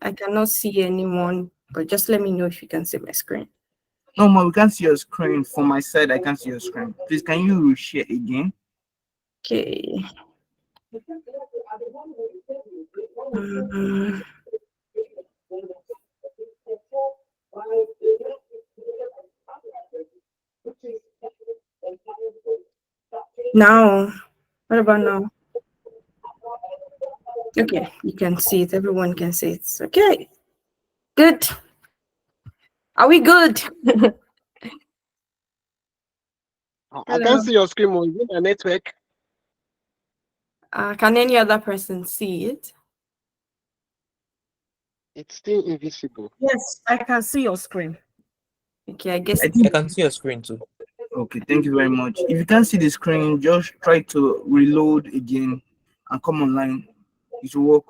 I cannot see anyone, but just let me know if you can see my screen. No, ma, we can't see your screen. From my side, I can't see your screen. Please, can you share again? Okay. Mm, now, what about now? Okay, you can see it. Everyone can see it. Okay, good. Are we good? I can't Hello. see your screen. Is it a network? Can any other person see it? It's still invisible. Yes, I can see your screen. Okay, I guess. I I think. can see your screen too. Okay, thank you very much. If you can't see the screen, just try to reload again and come online. It will work.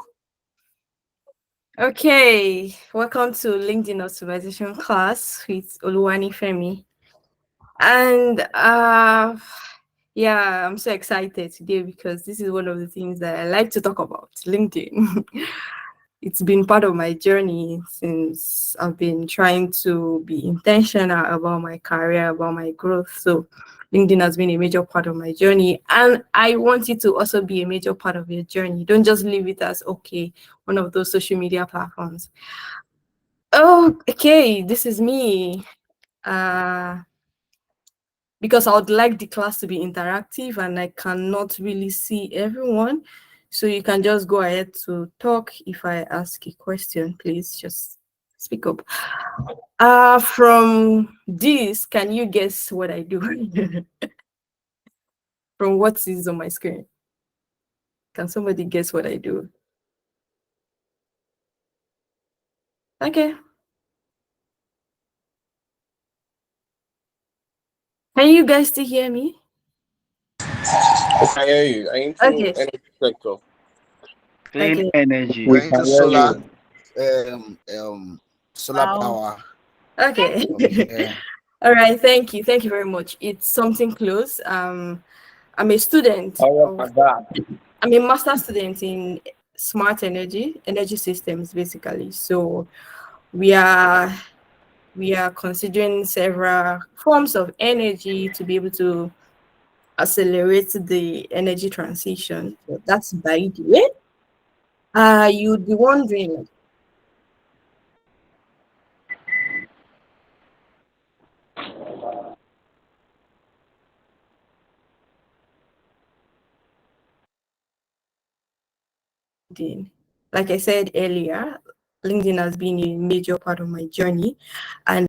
Okay, welcome to LinkedIn optimization class with Oluwani Femi. And yeah, I'm so excited today because this is one of the things that I like to talk about, LinkedIn. It's been part of my journey since I've been trying to be intentional about my career, about my growth. So LinkedIn has been a major part of my journey, and I want it to also be a major part of your journey. Don't just leave it as, okay, one of those social media platforms. Oh, okay, this is me. Because I would like the class to be interactive and I cannot really see everyone. So you can just go ahead to talk. If I ask a question, please just speak up. From this, can you guess what I do? From what is on my screen? Can somebody guess what I do? Okay. Can you guys still hear me? I hear you. I into Okay. energy sector. Clean Okay. energy. We're We into can hear solar, you. solar Wow. power Okay. from here. All right. Thank you. Thank you very much. It's something close. I'm a student How of about that? I'm a master student in smart energy systems, basically. So we are considering several forms of energy to be able to accelerate the energy transition. So that's by the way. You'd be wondering, like I said earlier, LinkedIn has been a major part of my journey, and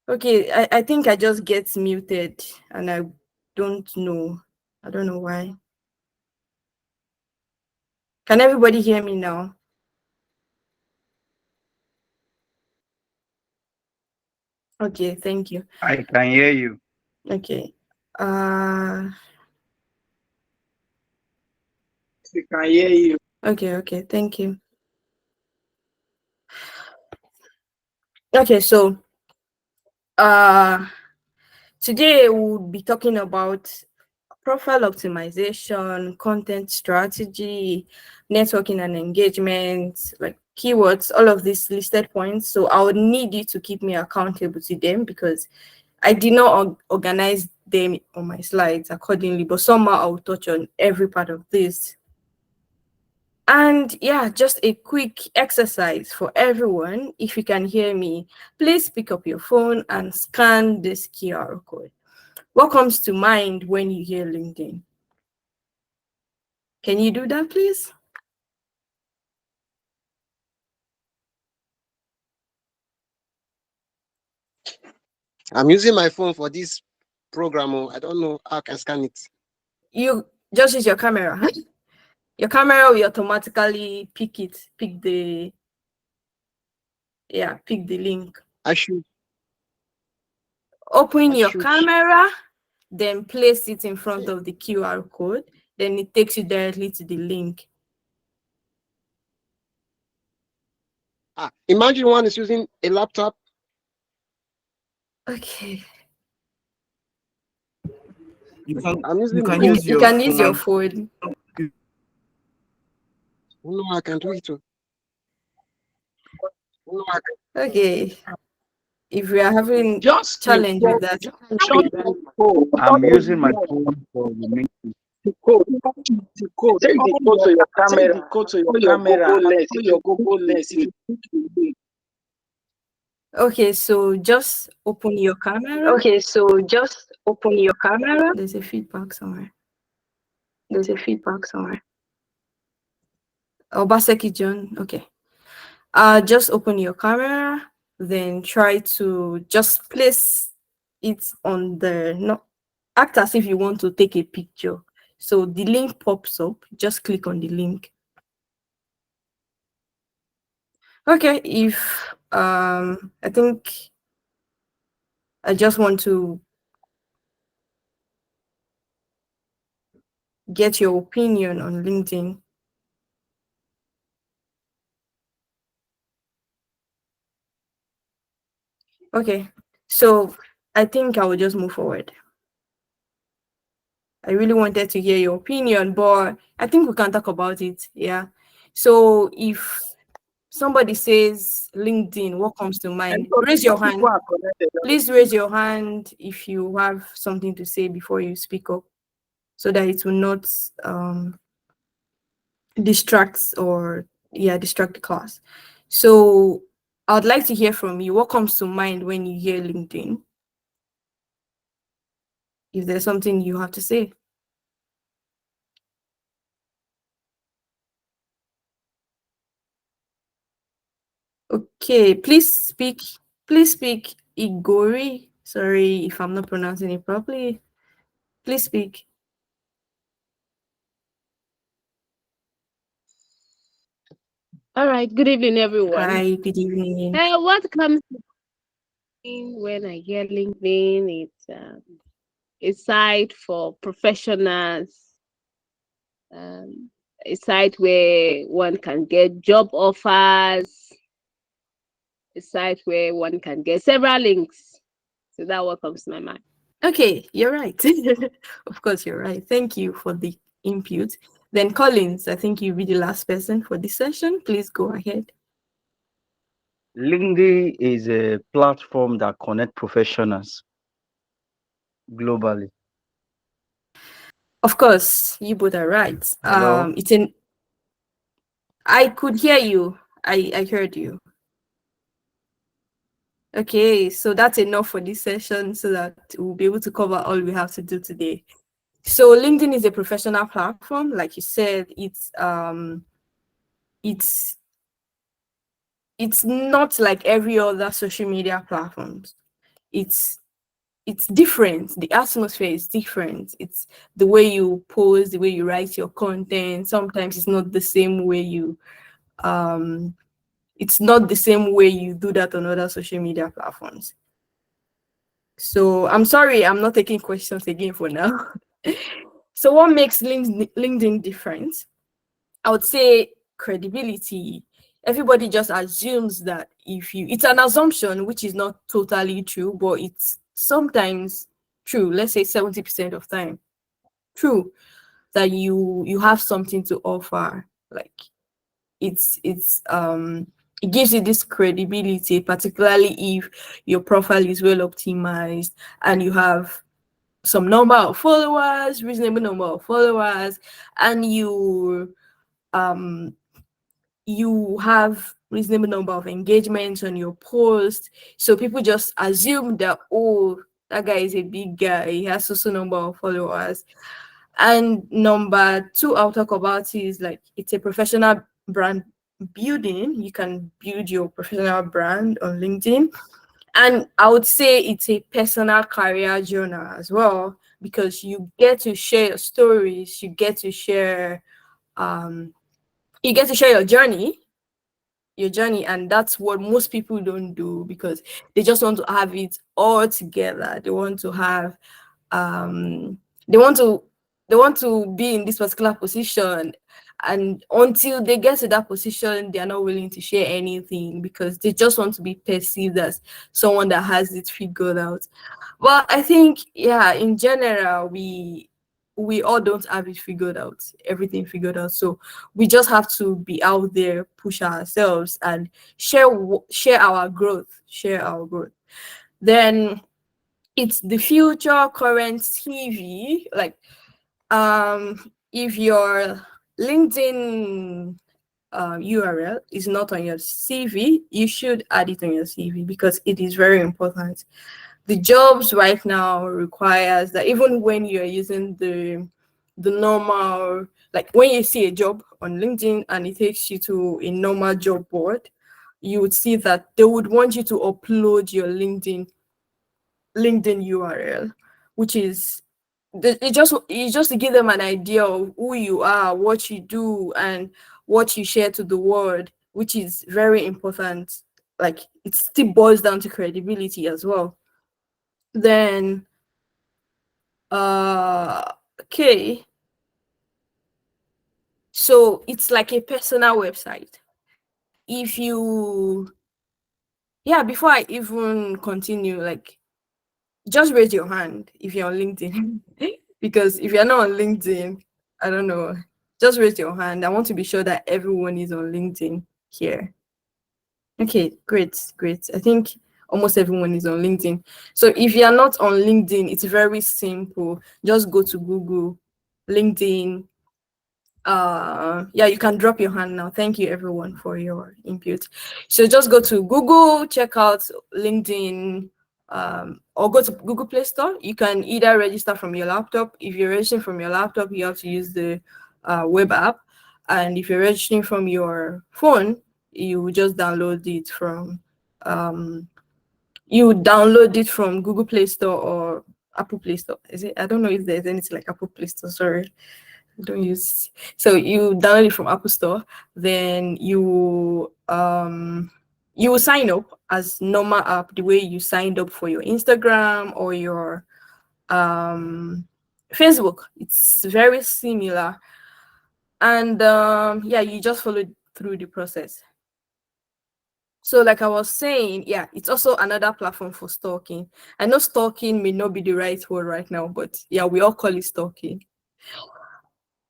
okay, I think I just get muted and I don't know. I don't know why. Can everybody hear me now? Okay, thank you. I can hear you. Okay. We can hear you. Okay, thank you. Okay, so today we'll be talking about profile optimization, content strategy, networking and engagement, like keywords, all of these listed points. So I would need you to keep me accountable to them because I did not organize them on my slides accordingly, but somehow I'll touch on every part of this. And yeah, just a quick exercise for everyone. If you can hear me, please pick up your phone and scan this QR code. What comes to mind when you hear LinkedIn? Can you do that, please? I'm using my phone for this program. I don't know how I can scan it. You just use your camera. Your camera will automatically pick the link. I should. Open I your should. camera, then place it in front of the QR code. Then it takes you directly to the link. Imagine one is using a laptop. Okay. You can I'm using my use You your can use your phone. phone. no, I can do it too. No, I can. Okay. If we are having Just challenge with that, shut the code. I'm using my phone for the meeting. The code. The code. Take the code to your camera. Take the code to your Put your camera. Google lens. Put If your you Google lens, if you click the link. okay, so just open your camera. Okay, so just open your camera. There's a feedback somewhere. There's a feedback somewhere. Obaseki John. Okay. Just open your camera, then try to just place it on the not act as if you want to take a picture. So the link pops up, just click on the link. Okay, if I think I just want to get your opinion on LinkedIn. Okay, so I think I will just move forward. I really wanted to hear your opinion, but I think we can talk about it. Yeah. So if somebody says LinkedIn, what comes to mind? Raise your hand. People are connected. Please raise your hand if you have something to say before you speak up, so that it will not distract the class. So I'd like to hear from you. What comes to mind when you hear LinkedIn? If there's something you have to say. Okay, please speak. Please speak Igori. Sorry if I'm not pronouncing it properly. Please speak. All right. Good evening, everyone. Hi, good evening. What comes to mind when I hear LinkedIn? It's a site for professionals, a site where one can get job offers, a site where one can get several links. So that what comes to my mind. Okay, you're right. Of course, you're right. Thank you for the input. Then Collins, I think you'll be the last person for this session. Please go ahead. LinkedIn is a platform that connects professionals globally. Of course, you both are right. Hello? I could hear you. I heard you. Okay, so that's enough for this session so that we'll be able to cover all we have to do today. So LinkedIn is a professional platform, like you said. It's not like every other social media platforms. It's different. The atmosphere is different. It's the way you post, the way you write your content. Sometimes it's not the same way you it's not the same way you do that on other social media platforms. So I'm sorry, I'm not taking questions again for now. So what makes LinkedIn different? I would say credibility. Everybody just assumes that it's an assumption, which is not totally true, but it's sometimes true. Let's say 70% of time true, that you have something to offer. Like it gives you this credibility, particularly if your profile is well optimized and you have some number of followers, reasonable number of followers, and you have reasonable number of engagements on your post. So people just assume that, oh, that guy is a big guy, he has also number of followers. And number two I'll talk about is like it's a professional brand building. You can build your professional brand on LinkedIn. And I would say it's a personal career journal as well, because you get to share your stories, you get to share your journey, and that's what most people don't do, because they just want to have it all together. They want to have they want to be in this particular position And until they get to that position, they are not willing to share anything because they just want to be perceived as someone that has it figured out. Well, I think, yeah, in general, we all don't have it figured out, everything figured out. So we just have to be out there, push ourselves, and share our growth, Then it's the future, current CV. Like, if your LinkedIn URL is not on your CV, you should add it on your CV because it is very important. The jobs right now requires that even when you're using the normal, like when you see a job on LinkedIn and it takes you to a normal job board, you would see that they would want you to upload your LinkedIn URL, which is it's just to give them an idea of who you are, what you do, and what you share to the world, which is very important. Like, it still boils down to credibility as well. Then okay, so it's like a personal website. If you, yeah, before I even continue, like, just raise your hand if you're on LinkedIn. Because if you're not on LinkedIn, I don't know, just raise your hand. I want to be sure that everyone is on LinkedIn here. Okay, great. I think almost everyone is on LinkedIn. So if you're not on LinkedIn, it's very simple. Just go to Google, LinkedIn. Yeah, you can drop your hand now. Thank you everyone for your input. So just go to Google, check out LinkedIn, or go to Google Play Store. You can either register from your laptop. If you're registering from your laptop, you have to use the web app, and if you're registering from your phone, you just download it from Google Play Store or Apple Play Store. Is it? I don't know if there's anything like Apple Play Store. Sorry, I don't use. So you download it from Apple Store, then you will sign up as normal app, the way you signed up for your Instagram or your Facebook. It's very similar, and yeah, you just follow through the process. So like I was saying, yeah, it's also another platform for stalking. I know stalking may not be the right word right now, but yeah, we all call it stalking.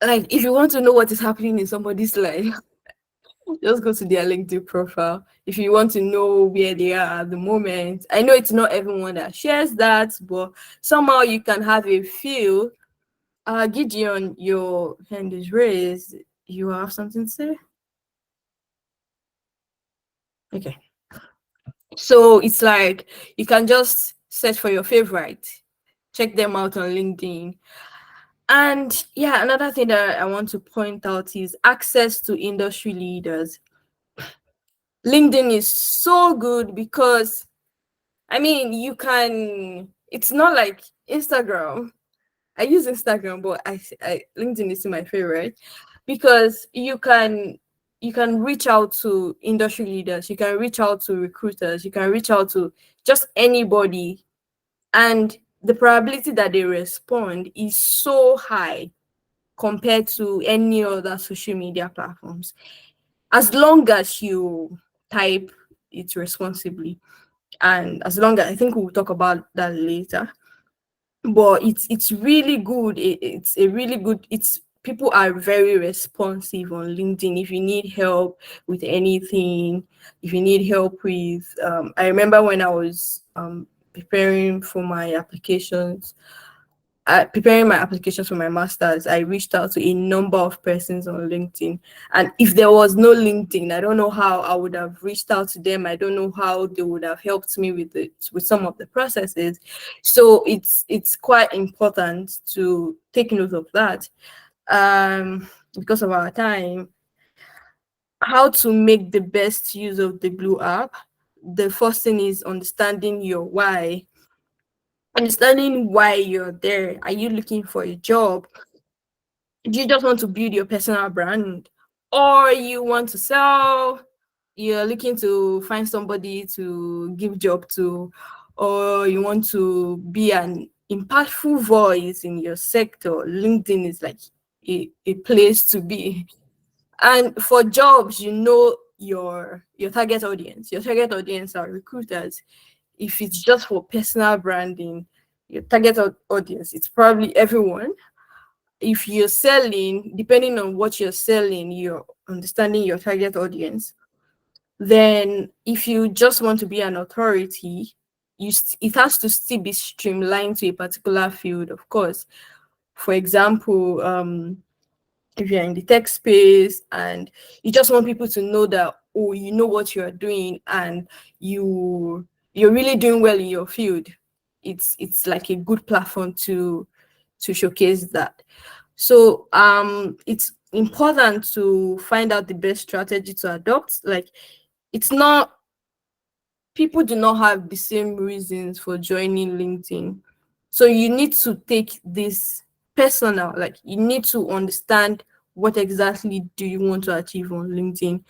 Like, if you want to know what is happening in somebody's life, just go to their LinkedIn profile. If you want to know where they are at the moment, I know it's not everyone that shares that, but somehow you can have a feel. Gideon, your hand is raised. You have something to say? Okay. So it's like you can just search for your favorite, check them out on LinkedIn. And yeah, another thing that I want to point out is access to industry leaders. LinkedIn is so good because, I mean, it's not like Instagram. I use Instagram, but LinkedIn is my favorite because you can reach out to industry leaders, you can reach out to recruiters, you can reach out to just anybody, and the probability that they respond is so high compared to any other social media platforms, as long as you type it responsibly, and as long as, I think we'll talk about that later, but it's really good. It's a really good, it's people are very responsive on LinkedIn. If you need help with anything, if you need help with I remember when I was preparing for my applications, preparing my applications for my master's, I reached out to a number of persons on LinkedIn. And if there was no LinkedIn, I don't know how I would have reached out to them. I don't know how they would have helped me with some of the processes. So it's quite important to take note of that. Because of our time, how to make the best use of the Blue app. The first thing is understanding your why. Understanding why you're there. Are you looking for a job? Do you just want to build your personal brand? Or you want to sell? You're looking to find somebody to give job to, or you want to be an impactful voice in your sector? LinkedIn is like a place to be. And for jobs, you know your target audience. Your target audience are recruiters. If it's just for personal branding, your target audience, it's probably everyone. If you're selling, depending on what you're selling, you're understanding your target audience. Then if you just want to be an authority, it has to still be streamlined to a particular field, of course. For example, if you're in the tech space and you just want people to know that, oh, you know what you're doing and you're really doing well in your field, it's like a good platform to showcase that. So it's important to find out the best strategy to adopt. Like, it's not, people do not have the same reasons for joining LinkedIn. So you need to take this personal, like you need to understand what exactly do you want to achieve on LinkedIn.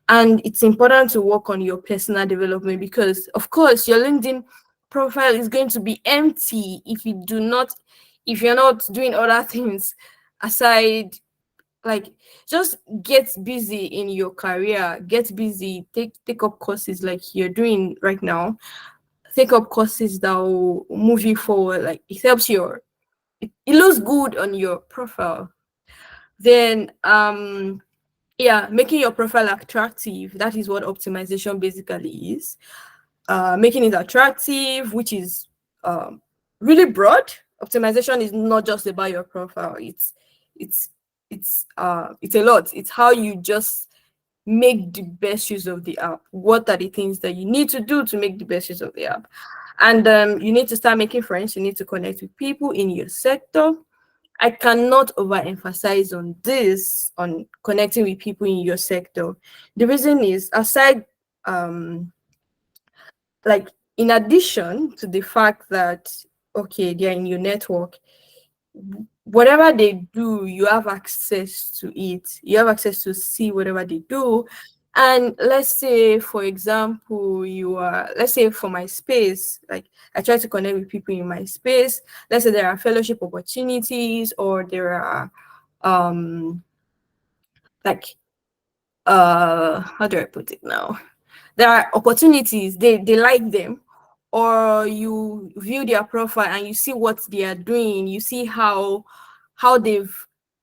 And it's important to work on your personal development, because of course your LinkedIn profile is going to be empty if you're not doing other things aside. Like, just get busy in your career, get busy, take up courses like you're doing right now. Take up courses that will move you forward. Like, it helps it looks good on your profile. Then yeah, making your profile attractive, that is what optimization basically is. Making it attractive, which is really broad. Optimization is not just about your profile. It's it's a lot. It's how you just make the best use of the app. What are the things that you need to do to make the best use of the app? And you need to start making friends. You need to connect with people in your sector. I cannot overemphasize on this, on connecting with people in your sector. The reason is, aside like, in addition to the fact that, okay, they're in your network, whatever they do, you have access to it. You have access to see whatever they do. And let's say, for example, let's say for my space, like, I try to connect with people in my space. Let's say there are fellowship opportunities, or there are like how do I put it now? There are opportunities, they like them, or you view their profile and you see what they are doing, you see how they've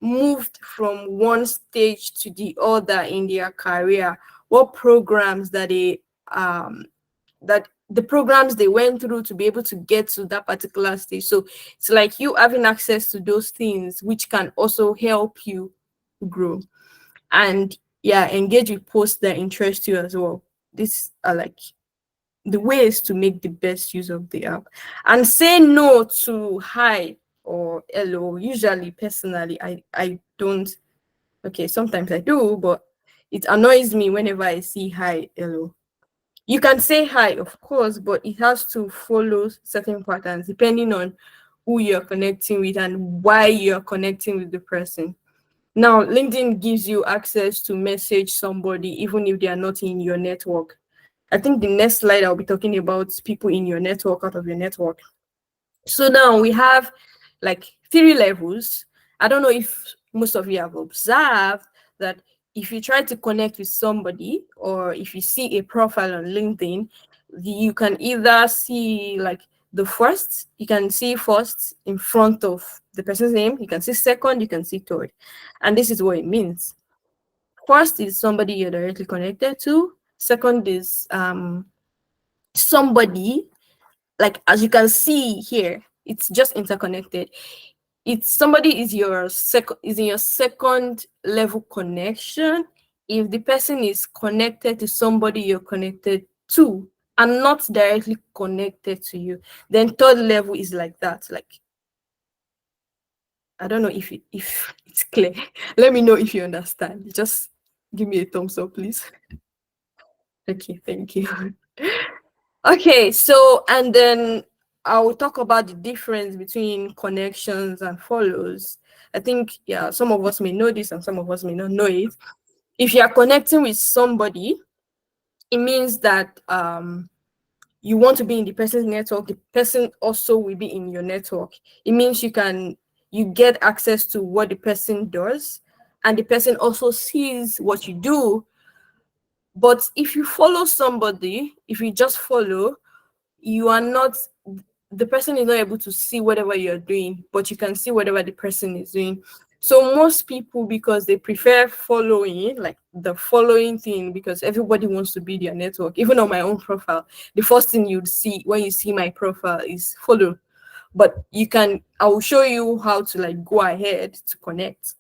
moved from one stage to the other in their career, what programs that the programs they went through to be able to get to that particular stage. So it's like you having access to those things, which can also help you grow. And yeah, engage with posts that interest you as well. These are like the ways to make the best use of the app. And say no to hi or hello. Usually, personally, I don't. Okay, sometimes I do, but it annoys me whenever I see hi, hello. You can say hi, of course, but it has to follow certain patterns depending on who you're connecting with and why you're connecting with the person. Now, LinkedIn gives you access to message somebody even if they are not in your network. I think the next slide I'll be talking about people in your network, out of your network. So now we have like 3 levels. I don't know if most of you have observed that if you try to connect with somebody, or if you see a profile on LinkedIn, you can either see like you can see first in front of the person's name, you can see second, you can see third. And this is what it means. First is somebody you're directly connected to. Second is somebody, like, as you can see here, it's just interconnected. It's somebody is in your second level connection if the person is connected to somebody you're connected to and not directly connected to you. Then third level is like that. Like, I don't know if it's clear. Let me know if you understand. Just give me a thumbs up, please. Okay, thank you. Okay, so, and then I will talk about the difference between connections and follows. I think, yeah, some of us may know this and some of us may not know it. If you are connecting with somebody, it means that you want to be in the person's network. The person also will be in your network. It means you get access to what the person does, and the person also sees what you do. But if you follow somebody, if you just follow, you are not, the person is not able to see whatever you're doing, but you can see whatever the person is doing. So most people, because they prefer following, like the following thing, because everybody wants to be their network. Even on my own profile, the first thing you'd see when you see my profile is follow. But I will show you how to like go ahead to connect.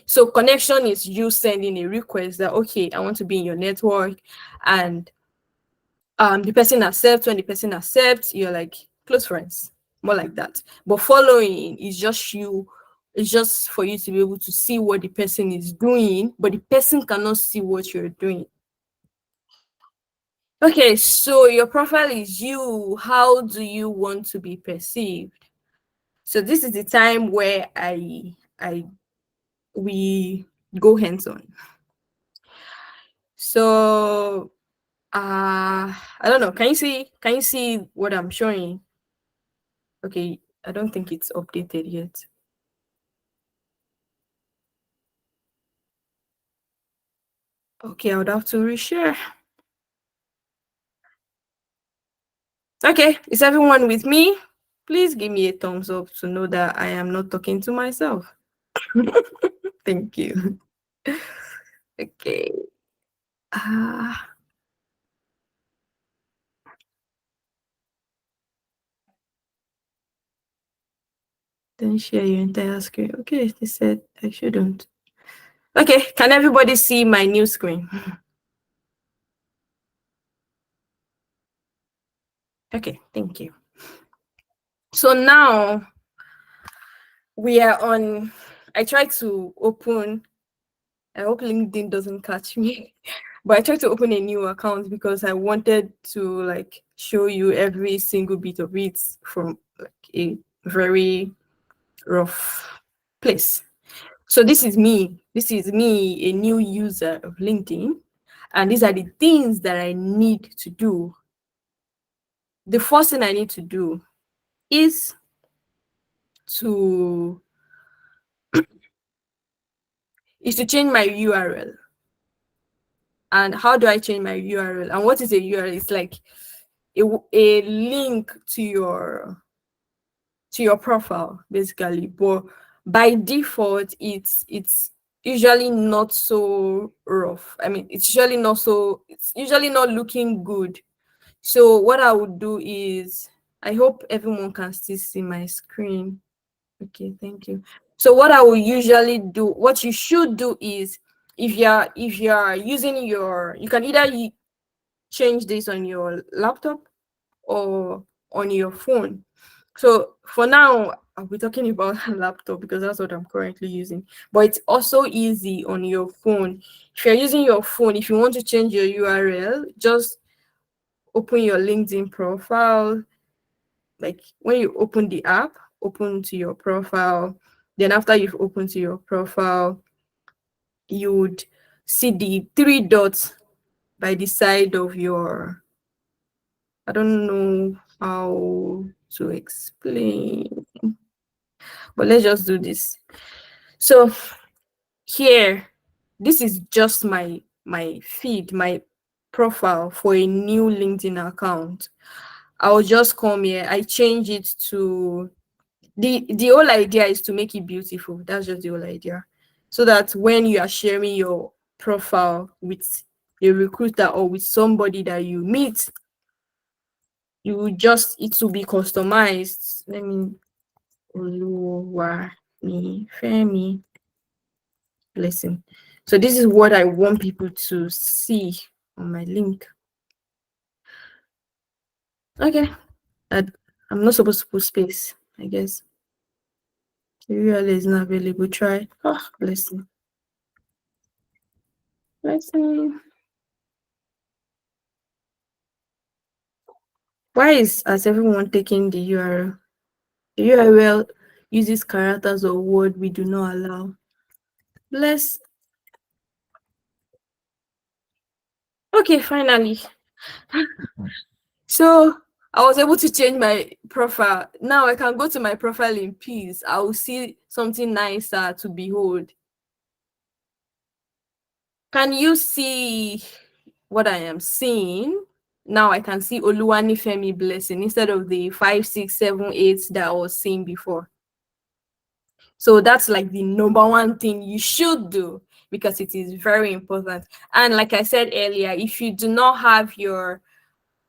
So connection is you sending a request that, okay, I want to be in your network, and the person accepts. When the person accepts, you're like close friends, more like that. But following is just you, it's just for you to be able to see what the person is doing, but the person cannot see what you're doing. Okay, so your profile is you. How do you want to be perceived? So this is the time where we go hands-on. So I don't know. Can you see what I'm showing? Okay, I don't think it's updated yet. Okay, I would have to reshare. Okay, is everyone with me? Please give me a thumbs up to know that I am not talking to myself. Thank you. Okay. Don't share your entire screen. Okay, they said I shouldn't. Okay, can everybody see my new screen? Okay, thank you. So now we are on, I tried to open, I hope LinkedIn doesn't catch me, but I tried to open a new account because I wanted to like show you every single bit of it from like a very rough place. So this is me, a new user of LinkedIn, and these are the things that I need to do. The first thing I need to do is to change my URL. And how do I change my URL? And what is a URL? It's like a link to your profile, basically. But by default, it's usually not so rough. I mean, it's usually not looking good. So what I would do is, I hope everyone can still see my screen. Okay, thank you. So what I will usually do, what you should do is, if you're using you can either change this on your laptop or on your phone. So for now, I'll be talking about a laptop because that's what I'm currently using. But it's also easy on your phone. If you're using your phone, if you want to change your URL, just open your LinkedIn profile. Like when you open the app, open to your profile. Then after you've opened to your profile, you would see the three dots by the side of your, I don't know how to explain, but let's just do this. So here, this is just my feed, my profile for a new LinkedIn account. I'll just come here. I change it to, the whole idea is to make it beautiful. That's just the whole idea. So that when you are sharing your profile with a recruiter or with somebody that you meet, it will be customized. Let me, Femi, listen. So this is what I want people to see on my link. Okay, I'm not supposed to put space, I guess. The URL is not available. Try. Oh, listen. Why has everyone taking the URL? The URL uses characters or word we do not allow. Bless. Okay, finally. So I was able to change my profile. Now I can go to my profile in peace. I will see something nicer to behold. Can you see what I am seeing? Now I can see Oluwanifemi Blessing instead of the 5, 6, 7, 8 that I was seeing before. So that's like the number one thing you should do because it is very important. And like I said earlier, if you do not have your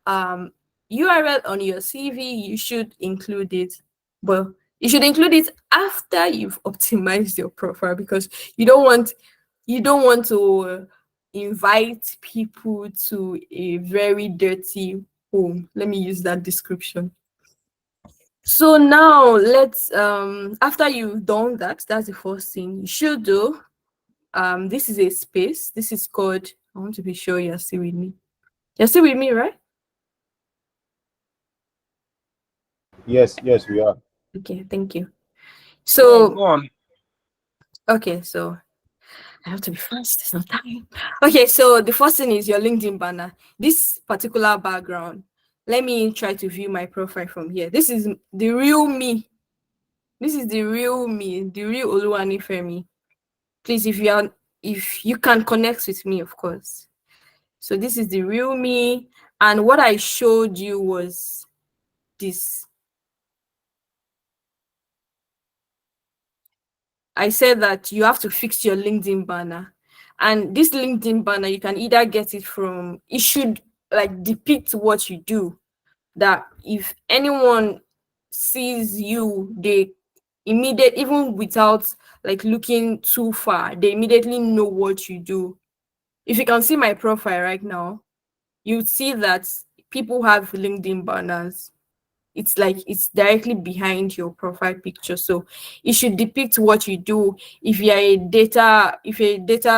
URL on your CV, you should include it. But you should include it after you've optimized your profile because you don't want to invite people to a very dirty home. Let me use that description. So now let's after you've done that, that's the first thing you should do. This is a space. This is called, I want to be sure you're still with me. You're still with me, right? Yes, we are. Okay, thank you. Go So on. okay, so I have to be fast, there's no time. Okay, so the first thing is your LinkedIn banner. This particular background, let me try to view my profile from here. This is the real me. This is the real me, the real Oluwanifemi. Please, if you can connect with me, of course. So this is the real me, and what I showed you was this. I said that you have to fix your LinkedIn banner, and this LinkedIn banner you can either get it from. It should like depict what you do. That if anyone sees you, they even without like looking too far, they immediately know what you do. If you can see my profile right now, you'd see that people have LinkedIn banners. It's like it's directly behind your profile picture, so it should depict what you do. If you're a data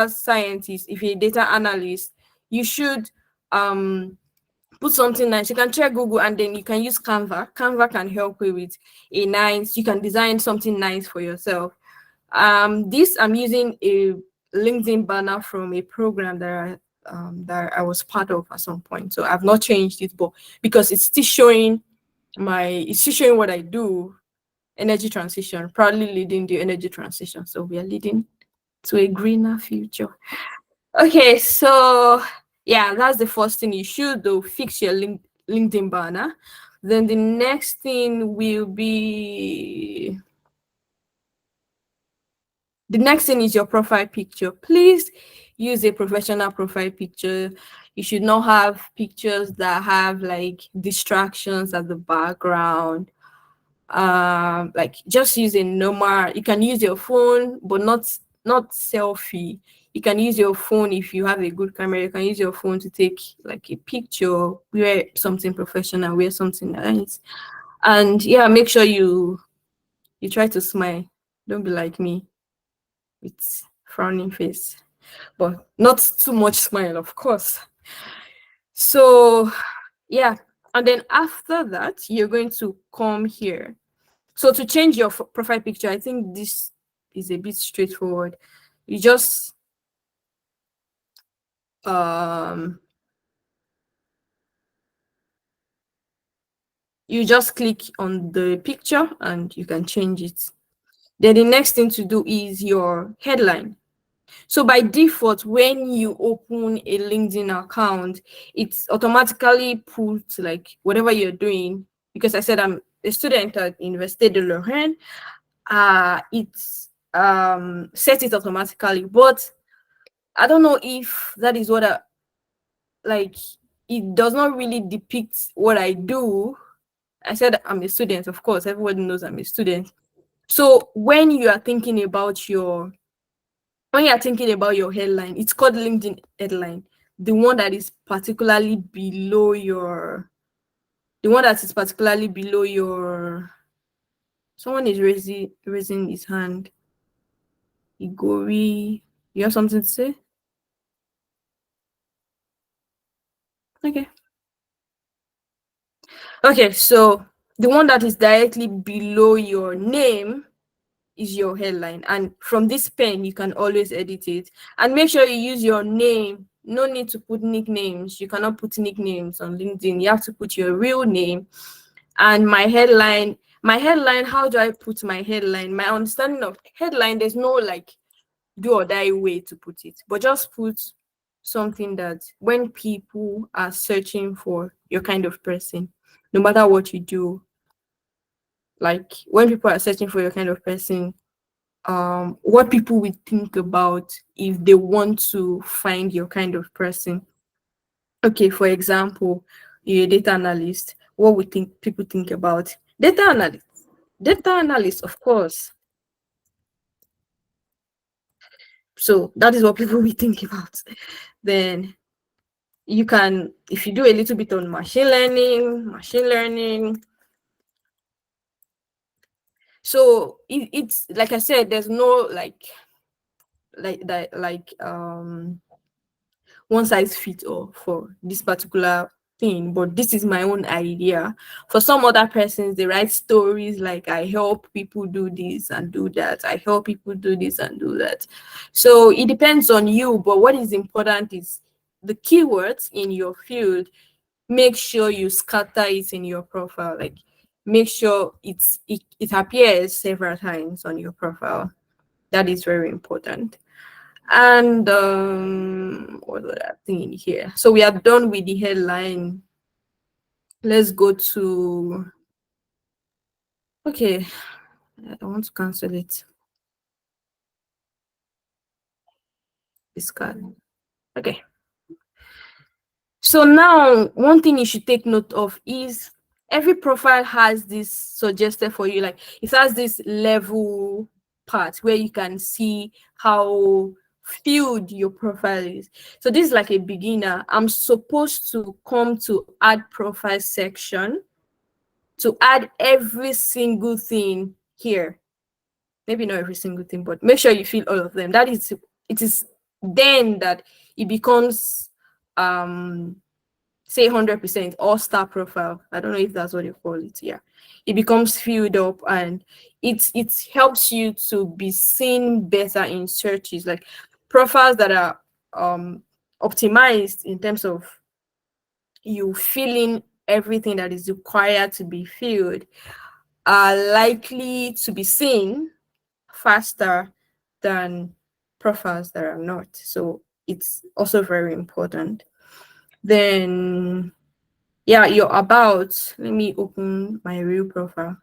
scientist, if you're a data analyst, you should put something nice. You can check Google and then you can use Canva can help you with you can design something nice for yourself. This I'm using a LinkedIn banner from a program that I was part of at some point, so I've not changed it, but because it's still showing what I do. Energy transition, proudly leading the energy transition, so we are leading to a greener future. Okay, so yeah, that's the first thing you should do. Fix your LinkedIn banner. Then the next thing will be is your profile picture. Please use a professional profile picture. You should not have pictures that have like distractions at the background. Like just use a normal. You can use your phone, but not selfie. You can use your phone if you have a good camera. You can use your phone to take like a picture, wear something professional, wear something nice, and yeah, make sure you try to smile. Don't be like me with frowning face, but not too much smile, of course. So yeah, and then after that, you're going to come here. So to change your profile picture, I think this is a bit straightforward. You just click on the picture and you can change it. Then the next thing to do is your headline. So by default, when you open a LinkedIn account, it's automatically puts like whatever you're doing. Because I said I'm a student at Université de Lorraine, it's set it automatically. But I don't know if that is what it does not really depict what I do. I said I'm a student, of course, everybody knows I'm a student. So when you are thinking about your headline, it's called LinkedIn headline. The one that is particularly below your someone is raising his hand. Igori, you have something to say? Okay, so the one that is directly below your name is your headline, and from this pen you can always edit it, and make sure you use your name. No need to put nicknames. You cannot put nicknames on LinkedIn. You have to put your real name. And my headline, how do I put my headline? My understanding of headline, there's no like do or die way to put it, but just put something that when people are searching for your kind of person, no matter what you do, like when people are searching for your kind of person, what people will think about if they want to find your kind of person. Okay, for example, you're a data analyst. What would think people think about data analyst? Data analyst, of course. So that is what people will think about. Then you can, if you do a little bit on machine learning. So it's like I said, there's no like that one size fits all for this particular thing, but this is my own idea. For some other persons, they write stories like, I help people do this and do that, I help people do this and do that. So it depends on you, but what is important is the keywords in your field. Make sure you scatter it in your profile, like make sure it appears several times on your profile. That is very important. And what was that thing in here? So we are done with the headline. Let's go to, okay, I want to cancel it. Discard. Okay. So now one thing you should take note of is every profile has this suggested for you, like it has this level part where you can see how filled your profile is. So this is like a beginner. I'm supposed to come to add profile section to add every single thing here. Maybe not every single thing, but make sure you fill all of them. That is, it is then that it becomes say 100% all-star profile. I don't know if that's what you call it. Yeah, it becomes filled up, and it helps you to be seen better in searches. Like profiles that are optimized in terms of you filling everything that is required to be filled are likely to be seen faster than profiles that are not. So it's also very important. Then yeah, your about, let me open my real profile.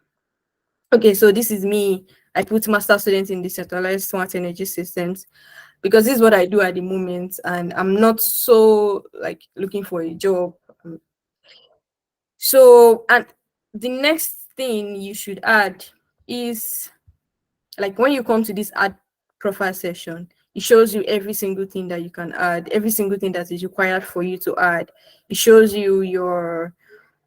Okay, so this is me. I put master student in decentralized smart energy systems because this is what I do at the moment, and I'm not so like looking for a job. So, and the next thing you should add is, like when you come to this add profile session, it shows you every single thing that you can add, every single thing that is required for you to add. It shows you your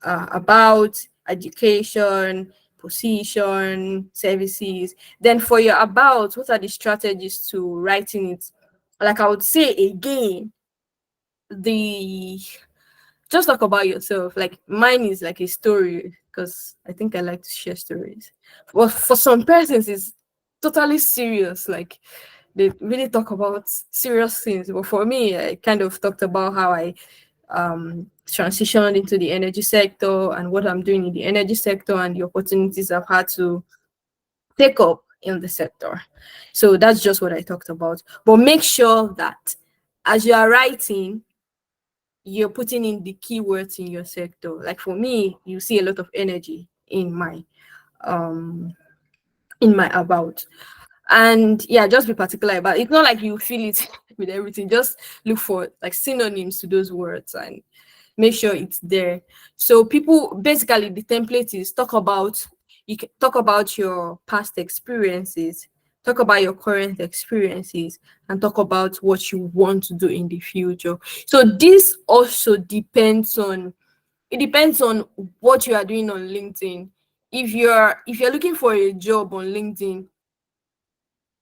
about, education, position, services. Then for your about, what are the strategies to writing it? Like I would say again, the just talk about yourself. Like mine is like a story because I think I like to share stories. But for some persons, it's totally serious. Like they really talk about serious things. But for me, I kind of talked about how I transitioned into the energy sector and what I'm doing in the energy sector and the opportunities I've had to take up in the sector. So that's just what I talked about. But make sure that as you are writing, you're putting in the keywords in your sector. Like for me, you see a lot of energy in my about. And yeah, just be particular about it. It's not like you feel it with everything. Just look for like synonyms to those words and make sure it's there. So people, basically the template is talk about, you can talk about your past experiences, talk about your current experiences, and talk about what you want to do in the future. So this also depends on, it depends on what you are doing on LinkedIn. If you're looking for a job on LinkedIn,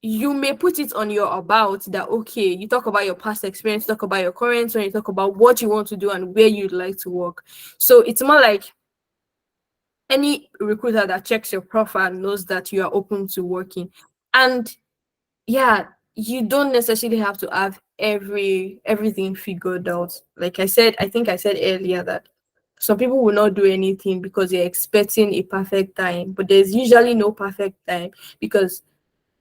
you may put it on your about that, okay, you talk about your past experience, talk about your current one, you talk about what you want to do and where you'd like to work. So it's more like any recruiter that checks your profile knows that you are open to working. And yeah, you don't necessarily have to have everything figured out. Like I said, I think I said earlier that some people will not do anything because they're expecting a perfect time, but there's usually no perfect time, because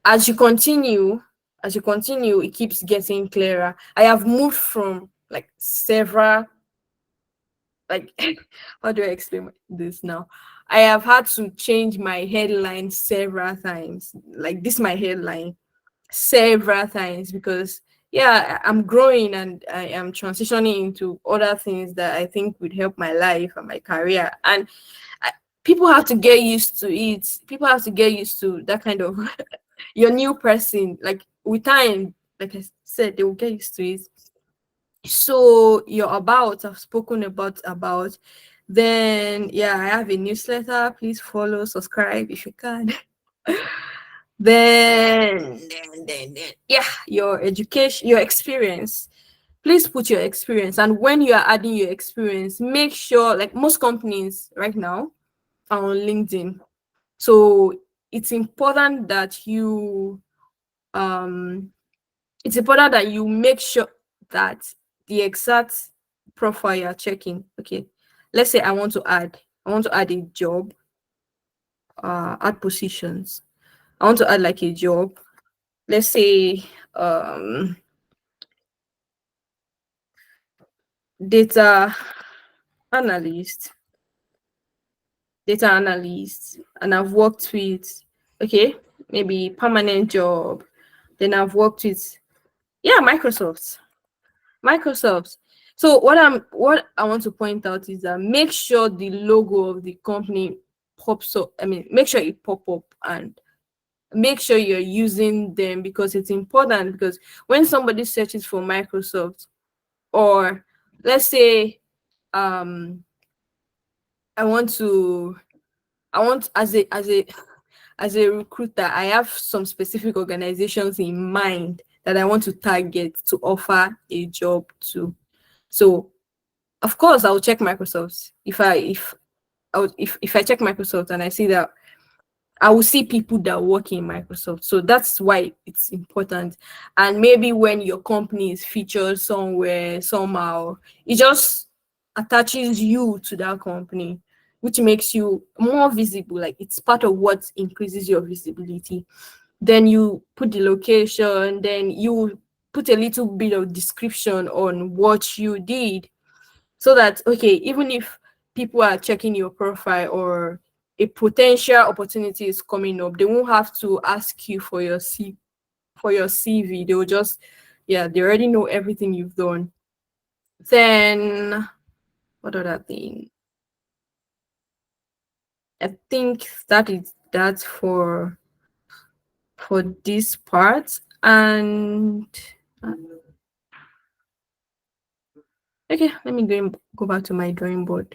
as you continue as you continue, it keeps getting clearer. I have moved from like several, like how do I explain this now? I have had to change my headline several times. Like this, my headline several times because yeah, I'm growing and I am transitioning into other things that I think would help my life and my career. And I, people have to get used to it. People have to get used to that kind of your new person. Like with time, like I said, they will get used to it. So your about, I've spoken about. Then yeah, I have a newsletter. Please follow, subscribe if you can. then yeah, your education, your experience. Please put your experience, and when you are adding your experience, make sure, like most companies right now are on LinkedIn, so it's important that you um it's important that you make sure that the exact profile you're checking. Okay, let's say I want to add a job, add positions. I want to add like a job. Let's say data analyst, and I've worked with, okay, maybe permanent job. Then I've worked with, yeah, Microsoft. So what I want to point out is that make sure the logo of the company pops up. I mean, make sure it pop up and make sure you're using them, because it's important. Because when somebody searches for Microsoft, or let's say um I want to I want as a recruiter, I have some specific organizations in mind that I want to target to offer a job to. So of course I'll check Microsoft. If I check Microsoft and I see that, I will see people that work in Microsoft. So that's why it's important. And maybe when your company is featured somewhere, somehow, it just attaches you to that company, which makes you more visible. Like it's part of what increases your visibility. Then you put the location, then you put a little bit of description on what you did, so that okay, even if people are checking your profile or a potential opportunity is coming up, they won't have to ask you for your CV. They will just, yeah, they already know everything you've done. Then what other thing? I think that is that for this part. And okay, let me go back to my drawing board.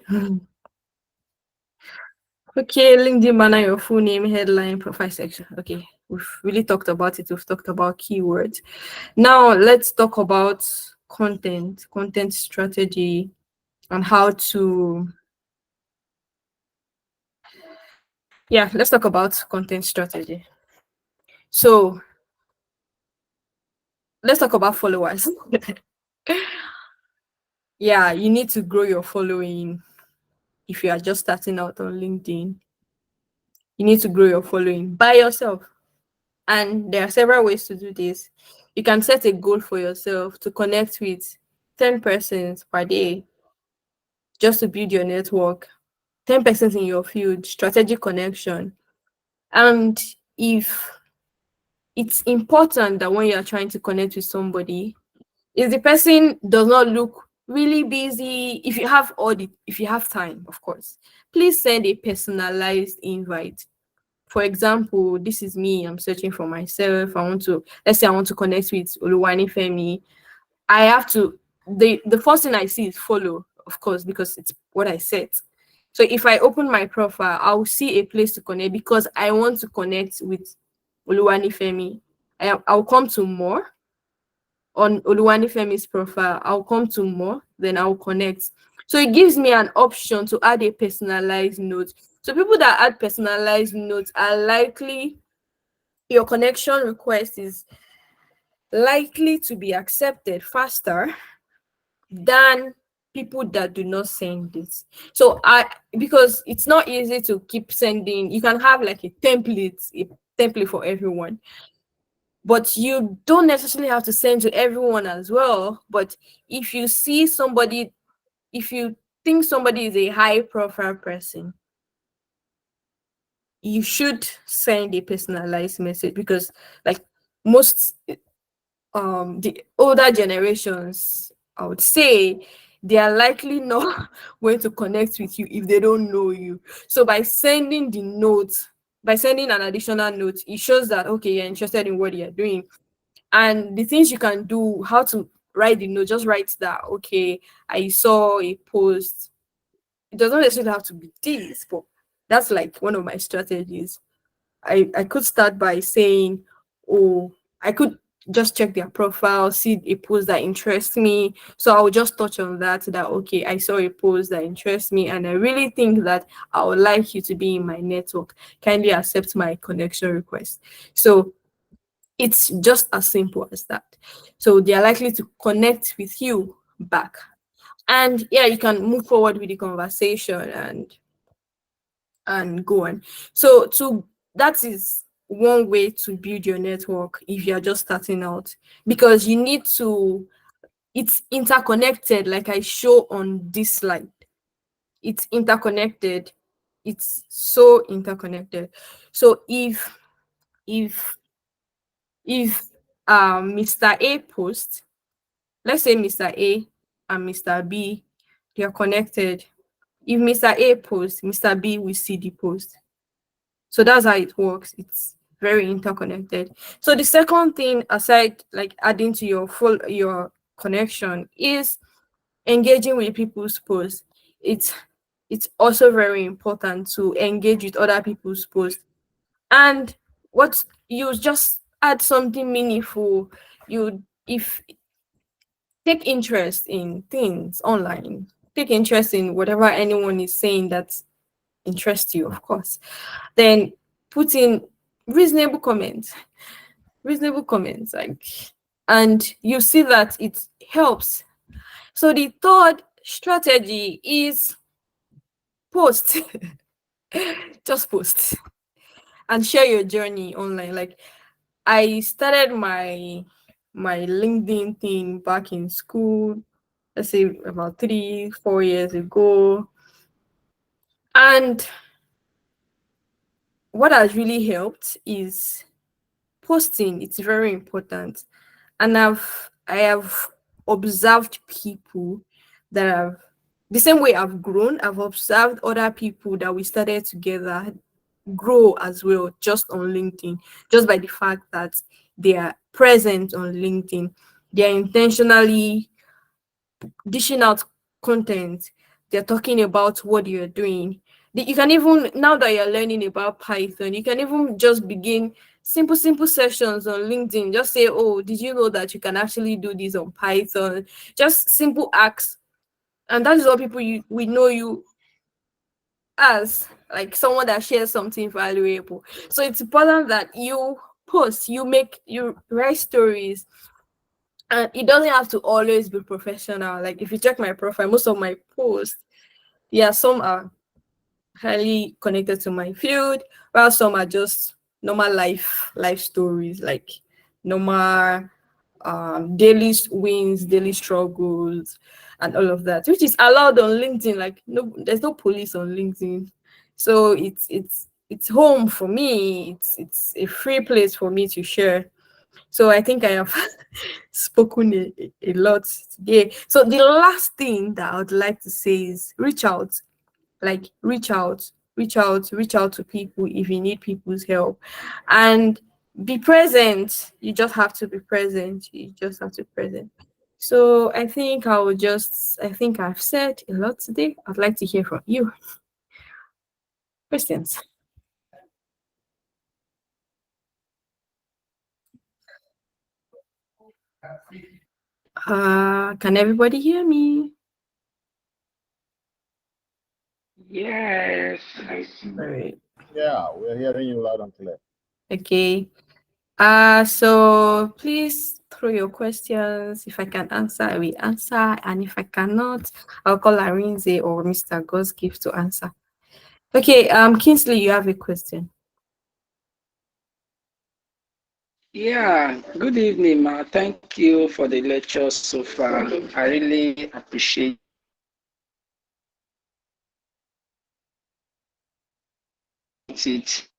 Okay, LinkedIn banner, your full name, headline, profile section. Okay, we've really talked about it. We've talked about keywords. Now let's talk about content strategy, and how to, yeah, let's talk about content strategy. So let's talk about followers. Yeah, you need to grow your following. If you are just starting out on LinkedIn, you need to grow your following by yourself. And there are several ways to do this. You can set a goal for yourself to connect with 10 persons per day just to build your network. 10 persons in your field, strategic connection. And if it's important that when you're trying to connect with somebody, if the person does not look really busy, if you have time, of course, please send a personalized invite. For example, this is me, I'm searching for myself. Let's say I want to connect with Oluwani Femi. I have to, the first thing I see is follow, of course, because it's what I set. So if I open my profile, I'll see a place to connect because I want to connect with Oluwani Femi. I'll come to more on Oluwani Femi's profile. I'll come to more, then I'll connect. So it gives me an option to add a personalized note. So people that add personalized notes are likely, your connection request is likely to be accepted faster than people that do not send this. So because it's not easy to keep sending, you can have like a template for everyone. but you don't necessarily have to send to everyone as well. But if you see somebody, if you think somebody is a high profile person, you should send a personalized message, because like most the older generations, I would say, they are likely not going to connect with you if they don't know you. So by sending the note, by sending an additional note, it shows that okay, you're interested in what you're doing. And the things you can do, how to write the note, just write that okay, I saw a post. It doesn't necessarily have to be this, but that's like one of my strategies. I could start by saying, oh, I could just check their profile, see a post that interests me. So I will just touch on that okay, I saw a post that interests me and I really think that I would like you to be in my network. Kindly accept my connection request. So it's just as simple as that. So they are likely to connect with you back. And yeah, you can move forward with the conversation and go on. So that is one way to build your network if you're just starting out, because you need to, it's interconnected, like I show on this slide. It's interconnected. It's so interconnected. So if if Mr. A posts, let's say Mr. A and Mr. B, they are connected. If Mr. A posts, Mr. B will see the post. So that's how it works. It's very interconnected. So the second thing, aside like adding to your connection, is engaging with people's posts. It's also very important to engage with other people's posts. And what you just add something meaningful. You if take interest in things online. Take interest in whatever anyone is saying that interests you, of course. Then put in reasonable comments, reasonable comments, like, and you see that it helps. So the third strategy is post. Just post and share your journey online. Like I started my LinkedIn thing back in school, let's say about 3-4 years ago. And what has really helped is posting. It's very important. And I have observed people that have, the same way I've grown, I've observed other people that we started together grow as well, just on LinkedIn, just by the fact that they are present on LinkedIn. They are intentionally dishing out content. They're talking about what you're doing. You can even, now that you're learning about Python, you can even just begin simple sessions on LinkedIn. Just say, oh, did you know that you can actually do this on Python? Just simple acts. And that is what we know you as, like someone that shares something valuable. So it's important that you post, you write stories. And it doesn't have to always be professional. Like if you check my profile, most of my posts, yeah, some are highly connected to my field, while some are just normal life stories, like normal daily wins, daily struggles, and all of that, which is allowed on LinkedIn. Like no, there's no police on LinkedIn, so it's home for me. It's a free place for me to share. So I think I have spoken a lot today. So the last thing that I would like to say is reach out. Like reach out, reach out to people if you need people's help. And be present. You just have to be present. You just have to be present. So I think I think I've said a lot today. I'd like to hear from you. Questions? Can everybody hear me? Yes. All right. Yeah, we're hearing you loud and clear. Okay. So please throw your questions. If I can answer, I will answer. And if I cannot, I'll call Arinze or Mr. Gosgift to answer. Okay, Kingsley, you have a question. Yeah, good evening, ma. Thank you for the lecture so far. I really appreciate it.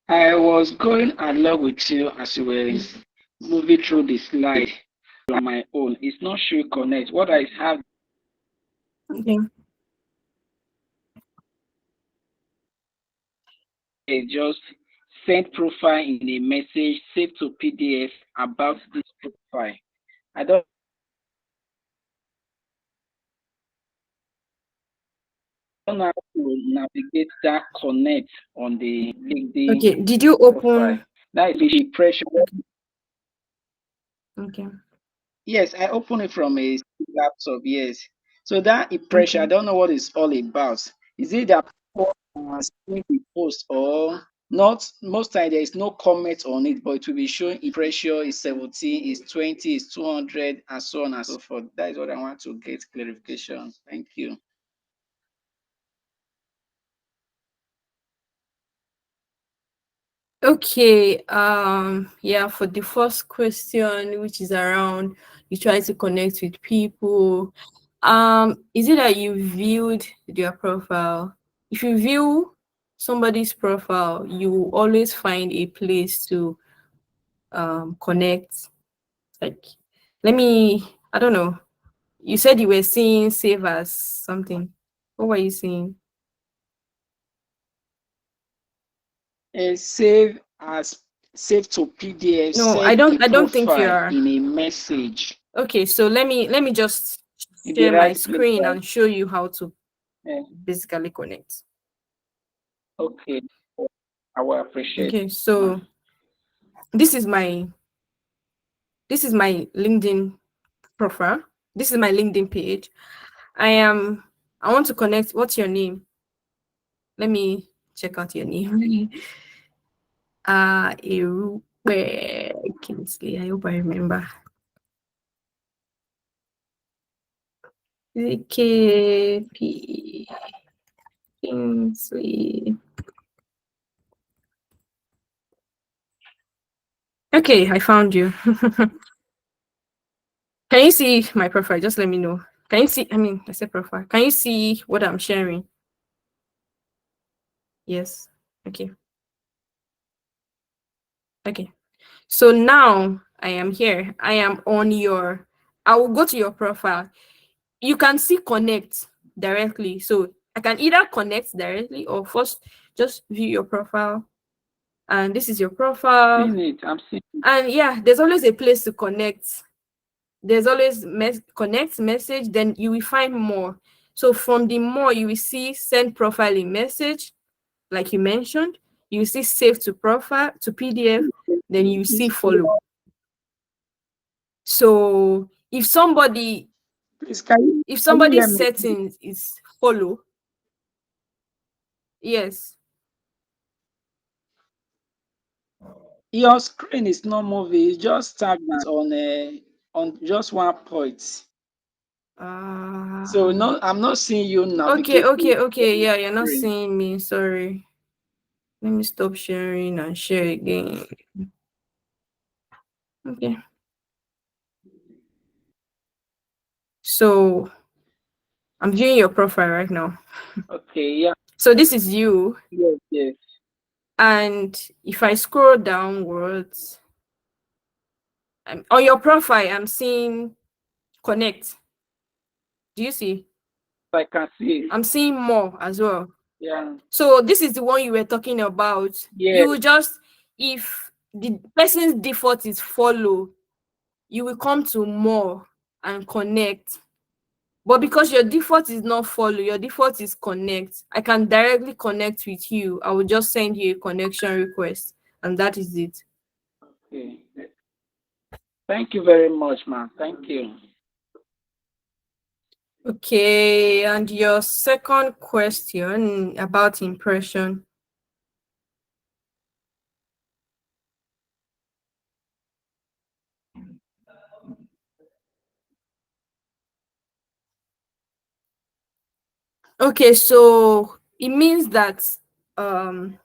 I was going along with you as you were moving through the slide on my own. It's not sure connect. What I have Okay. is just send profile in a message, save to PDF about this profile. I don't know how to navigate that connect on the LinkedIn Okay. Did you profile. open? That is the pressure. Okay. Yes, I opened it from a laptop. Yes. So that impression, I Okay. don't know what it's all about. Is it that people are seeing the post or not? Most time there is no comment on it, but it will be showing impression is 17, is 20, is 200, and so on and so forth. That is what I want to get clarification. Thank you. Okay. Yeah, for the first question, which is around you try to connect with people. Is it that you viewed their profile? If you view somebody's profile, you always find a place to connect. Like, I don't know. You said you were seeing save as something. What were you seeing? Save to PDF, No, send a I don't think you profile are. in a message Okay, so let me just in the share my right place. screen Right? and show you how to Eh, basically connect. okay, I will appreciate Okay, it, ma. so this is my LinkedIn profile. This is my LinkedIn page. I want to connect. What's your name? Let me check out your name. Erupe Kingsley. I hope I remember. KP Kingsley. Okay, I found you. Can you see my profile? Just let me know. Can you see? I said profile. Can you see what I'm sharing? Yes. Okay. Okay. So now I am here. I am on your. I will go to your profile. You can see connect directly. So I can either connect directly or first just view your profile. And this is your profile. Seeing it, I'm seeing it. And yeah, there's always a place to connect. There's always connect message, then you will find more. So from the more, you will see send profile in message, like you mentioned. You will see save to profile to PDF, then you see follow. So Please, if can you hear somebody's me? settings is follow, yes. Your screen is not moving. It's just stagnant on just one point. So no, I'm not seeing you Okay, navigating okay. the Yeah, you're not screen. seeing me. Sorry. Let me stop sharing and share again. Okay. So I'm viewing your profile right now. Okay, yeah, So this is you. yes. And if I scroll downwards, on your profile, I'm seeing connect. Do you see? I can see it. I'm seeing more as well. Yeah, So this is the one you were talking about. yeah. You just, if the person's default is follow, you will come to more and connect. But because your default is not follow, your default is connect. I can directly connect with you. I will just send you a connection request, and that is it. Okay. Thank you very much, man. Thank you. Okay, and your second question about impression. Okay, so it means that um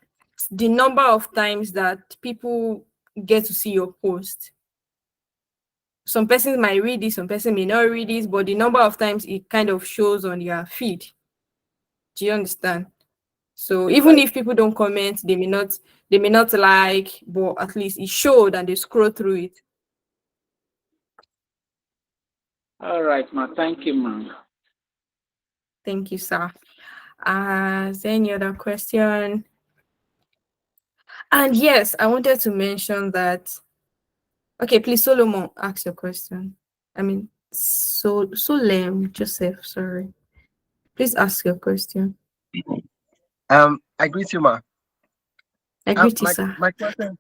the number of times that people get to see your post. Some persons might read it, some person may not read it, but the number of times it kind of shows on your feed. Do you understand? So even if people don't comment, they may not like, but at least it showed and they scroll through it. All right, ma. Thank you, ma. Thank you, sir. Is there any other question? And yes, I wanted to mention that. Okay, please, Solomon, ask your question. I mean, Solem Joseph, sorry. Please ask your question. I greet you, ma. I greet you, sir. My question.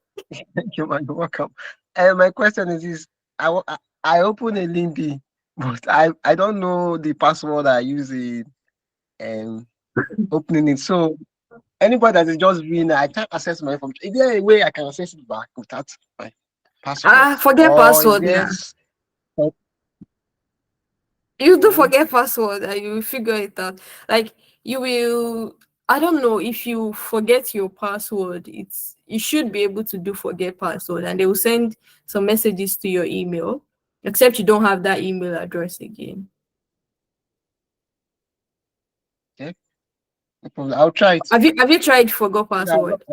Thank you, ma. You're welcome. My question is this: I open a Lindy, but I don't know the password I use in opening it. So anybody that is just viewing, I can't access my information. Is there a way I can access it back without my password? Forget Or is password there now. You do forget password and you will figure it out. Like you will, I don't know, if you forget your password, you should be able to do forget password and they will send some messages to your email, except you don't have that email address again. Okay, no problem. I'll try it. Have you tried forgot password?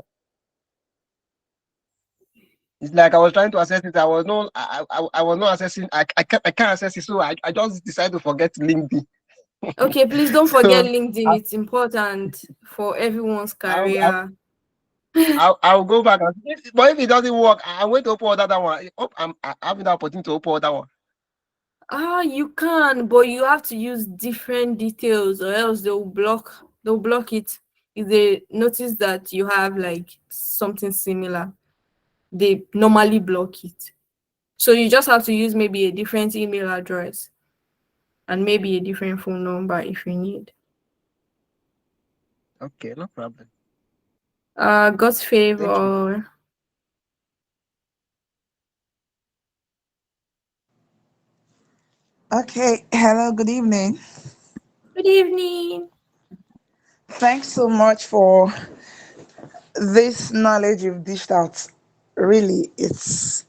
It's like I was trying to access it. I was not accessing. I can't access it. So I just decided to forget LinkedIn. Okay, please don't forget So LinkedIn. It's important for everyone's career. I'll go back. But if it doesn't work, I'm going to open another one. I'm having the opportunity to open another one. You can, but you have to use different details or else they'll block it. If they notice that you have like something similar, they normally block it. So you just have to use maybe a different email address and maybe a different phone number if you need. Okay, no problem. God's favor. Okay, hello, good evening. Good evening. Thanks so much for this knowledge you've dished out. Really, it's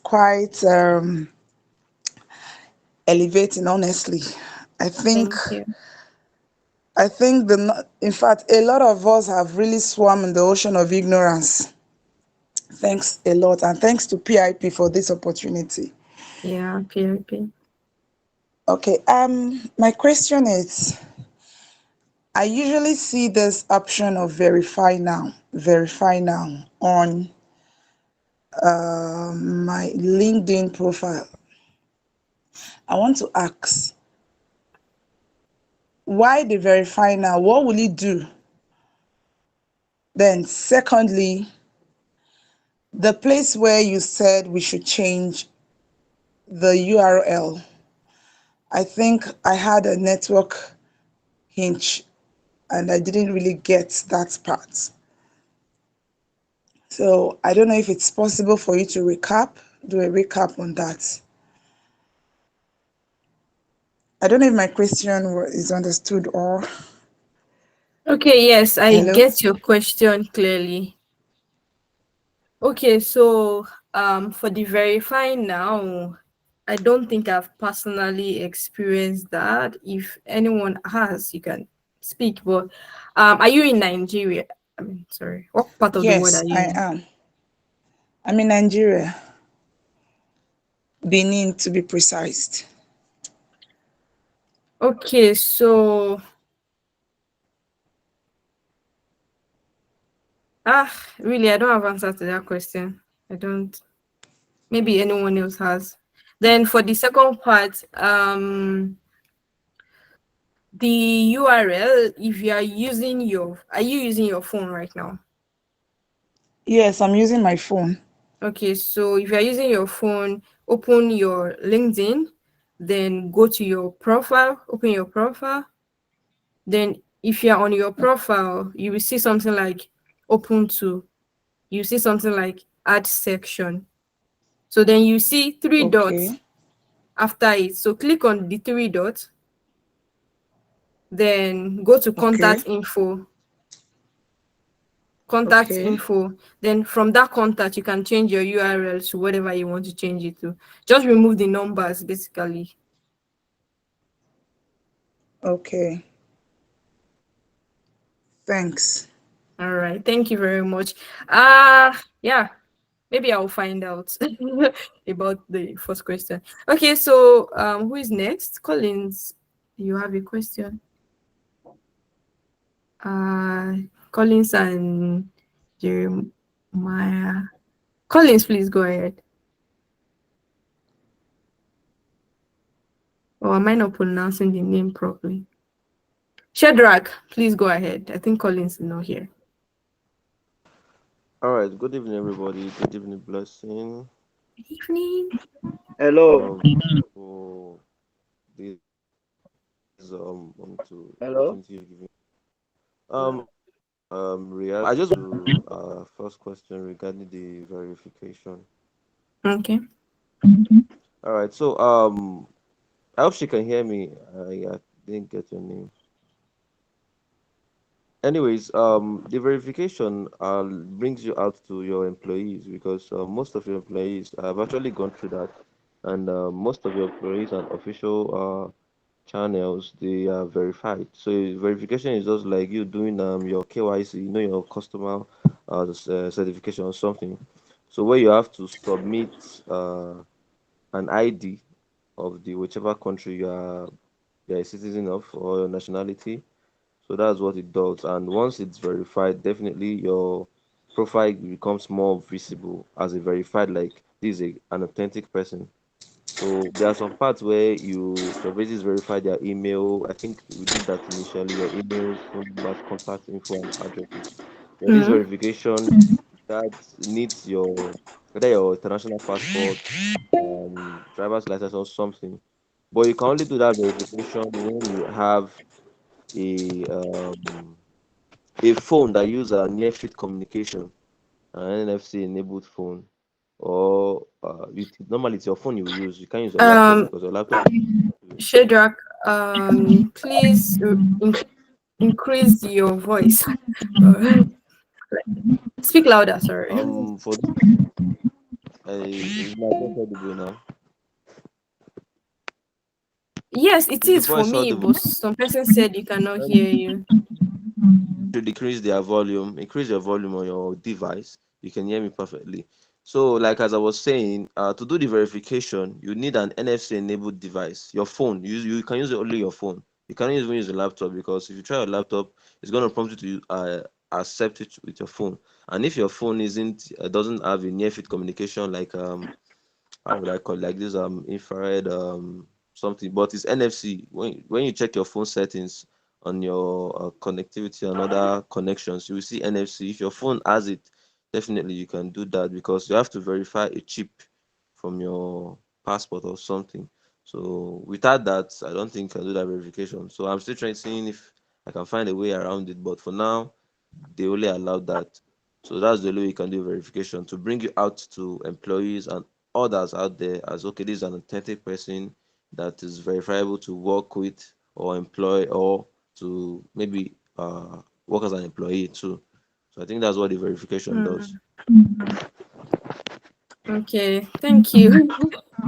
quite elevating, honestly. I think Thank you. in fact, a lot of us have really swum in the ocean of ignorance. Thanks a lot, and thanks to PIP for this opportunity. Yeah, PIP. Okay, my question is, I usually see this option of verify now on my LinkedIn profile. I want to ask, why the verify now? What will it do? Then secondly, the place where you said we should change the URL, I think I had a network hinge and I didn't really get that part. So I don't know if it's possible for you to do a recap on that. I don't know if my question is understood or. Okay, yes, I Hello? get your question clearly. Okay, so for the verify now, I don't think I've personally experienced that. If anyone has, you can speak. But are you in Nigeria? I mean, sorry, what part of the world Yes, are you I in? am. I'm in Nigeria, Benin to be precise. Okay, so really, I don't have answer to that question. I don't. Maybe anyone else has. Then for the second part, the URL, if you are using are you using your phone right now? Yes, I'm using my phone. Okay, so if you're using your phone, open your LinkedIn, then go to your profile, open your profile. Then if you're on your profile, you will see something like open to, you see something like add section. So then you see three dots Okay. after it. So click on the three dots, then go to Okay. contact info. contact Okay. info. Then from that contact, you can change your URL to whatever you want to change it to. Just remove the numbers, basically. Okay. Thanks. All right. Thank you very much. Yeah. Maybe I'll find out about the first question. Okay, so who is next? Collins, you have a question. Collins and Jeremiah. Collins, please go ahead. Or am I not pronouncing the name properly? Shedrack, please go ahead. I think Collins is not here. All right. Good evening, everybody. Good evening, blessing. Good evening. Hello. For this to Hello. opportunity you're giving. Um I just do first question regarding the verification. Okay. All right. So I hope she can hear me. I didn't get your name. Anyways, the verification brings you out to your employees because most of your employees have actually gone through that, and most of your employees and official channels they are verified. So verification is just like you doing your KYC, your customer certification or something. So where you have to submit an ID of the whichever country you're a citizen of or your nationality, so that's what it does. And once it's verified, definitely your profile becomes more visible as a verified, like this is an authentic person. So there are some parts where your basis verify their email. I think we did that initially, your emails, phone numbers, contact info, and addresses. But this Mm-hmm. verification that needs your whether your international passport, driver's license or something. But you can only do that verification when you have a a phone that uses a near field communication, an NFC enabled phone, or normally it's your phone you use. You can't use your laptop Um, because your laptop. Shedrack, please increase your voice. Speak louder, sorry. For this, is my voice audible now? Yes, it Is the is for voice me, audible? but some person said you cannot hear you. To decrease their volume, increase your volume on your device. You can hear me perfectly. So, like as I was saying, to do the verification, you need an NFC enabled device. Your phone, you can use it only your phone. You cannot even use a laptop because if you try your laptop, it's going to prompt you to accept it with your phone. And if your phone isn't doesn't have a near field communication like how would I call it? Like this infrared something, but it's NFC. When you check your phone settings on your connectivity and other connections, you will see NFC. If your phone has it, definitely you can do that because you have to verify a chip from your passport or something. So without that, I don't think I can do that verification. So I'm still trying seeing if I can find a way around it. But for now, they only allow that. So that's the only way you can do verification to bring you out to employees and others out there as okay, this is an authentic person that is verifiable to work with or employ or to maybe work as an employee too. So I think that's what the verification does. Okay, thank you.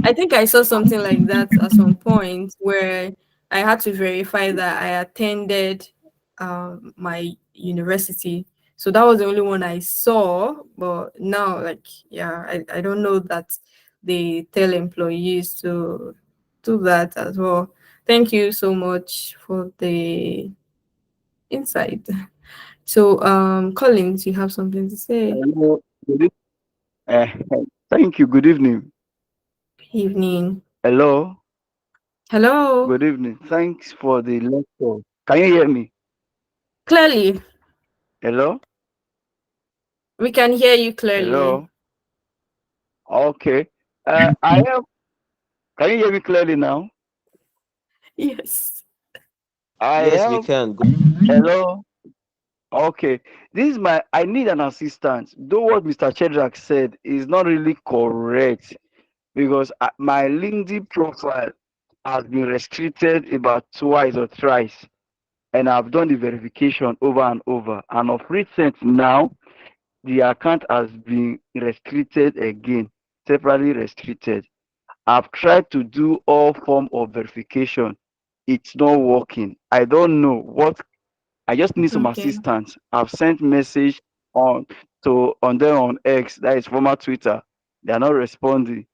I think I saw something like that at some point where I had to verify that I attended my university. So that was the only one I saw. But now, like, yeah, I don't know that they tell employees to do that as well. Thank you so much for the insight. So, Collins, you have something to say? Hello. Uh, Thank you. Good evening. Evening. Hello. Hello. Good evening. Thanks for the lecture. Can you hear me? Clearly, Hello. we can hear you clearly. Hello. Okay. I have. Can you hear me clearly now? Yes. I Yes, we have. can. Hello. Okay. This is my. I need an assistant. Though what Mr. Chedrak said is not really correct because my LinkedIn profile has been restricted about twice or thrice. and I've done the verification over and over. And of recent now, the account has been restricted again, separately restricted. I've tried to do all form of verification. It's not working. I don't know what. I just need some Okay. assistance. I've sent message on on them on X, that is former Twitter. They are not responding.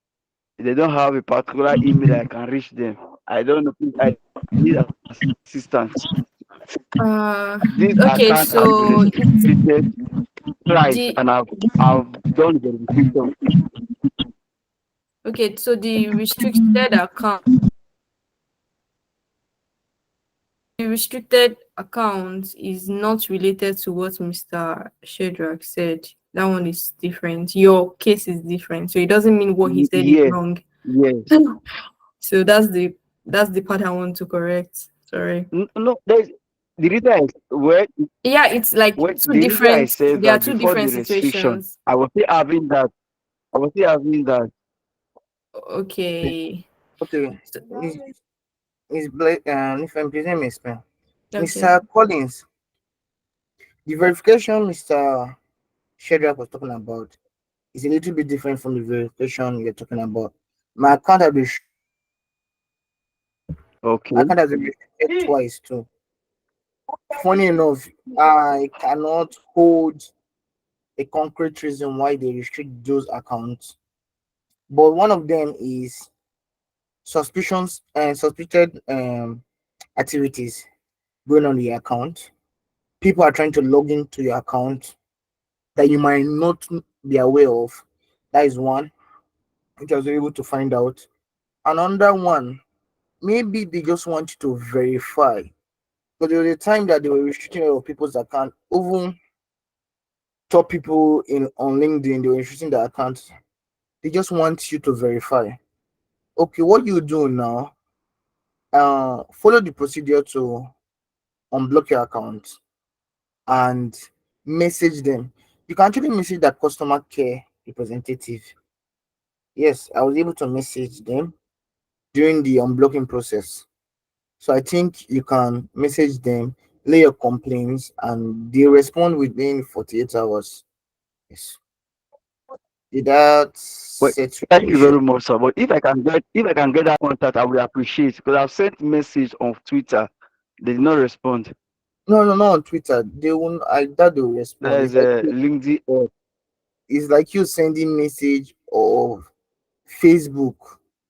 They don't have a particular email that I can reach them. I don't know. Please, I need assistance. This Okay, account has been so it's restricted twice, the and I've done verification. okay, so the restricted account is not related to what Mr. Shedrack said. That one is different. Your case is different. So it doesn't mean what he said is Yes, wrong. yes. So that's the part I want to correct. Sorry. No, there's the reason Yeah, it's like two the reason I different said there are that two before the different restriction, situations. I was still having that. I was still having that. Okay. Okay. So, Is Blake if I'm present, Mr. okay. Mr. Collins, the verification Mr. Shedrack was talking about is a little bit different from the verification you're talking about. My account has been my Okay. account has been restricted twice too. Funny enough, I cannot hold a concrete reason why they restrict those accounts, but one of them is suspicions and suspected activities going on the account. People are trying to log into your account that you might not be aware of. That is one which I was able to find out. Another one, maybe they just want you to verify. But there was a time that they were restricting a lot of people's account, even top people in on LinkedIn, they were restricting their accounts. They just want you to verify. Okay, what you do now, follow the procedure to unblock your account and message them. You can actually message that customer care representative. Yes, I was able to message them during the unblocking process. So I think you can message them, lay your complaints, and they respond within 48 hours. Yes. Did that But set your thank you issue? very much, sir. But if I can get that contact, I will appreciate, because I've sent message on Twitter. They did not respond. No, no, no, on Twitter. They won't I that they will respond. There's a LinkedIn. It's like you sending message of Facebook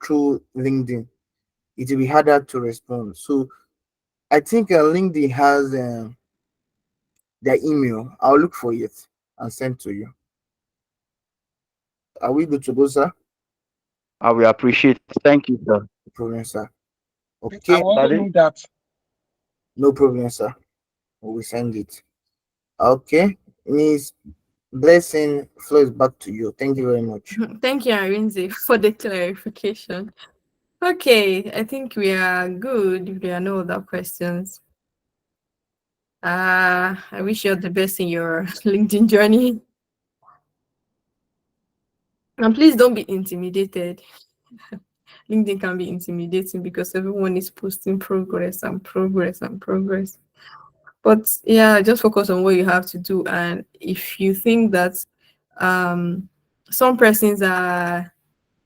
through LinkedIn. It will be harder to respond. So I think LinkedIn has their email. I'll look for it and send to you. Are we good to go, sir? I will appreciate. Thank you, sir. No problem, sir. I Okay, also Pardon? need that. no problem, sir. We will send it. Okay, Miss Blessing flows back to you. Thank you very much. Thank you, Arinze, for the clarification. Okay, I think we are good if there are no other questions. I wish you all the best in your LinkedIn journey. And please don't be intimidated. LinkedIn can be intimidating because everyone is posting progress and progress and progress. But yeah, just focus on what you have to do. And if you think that um some persons are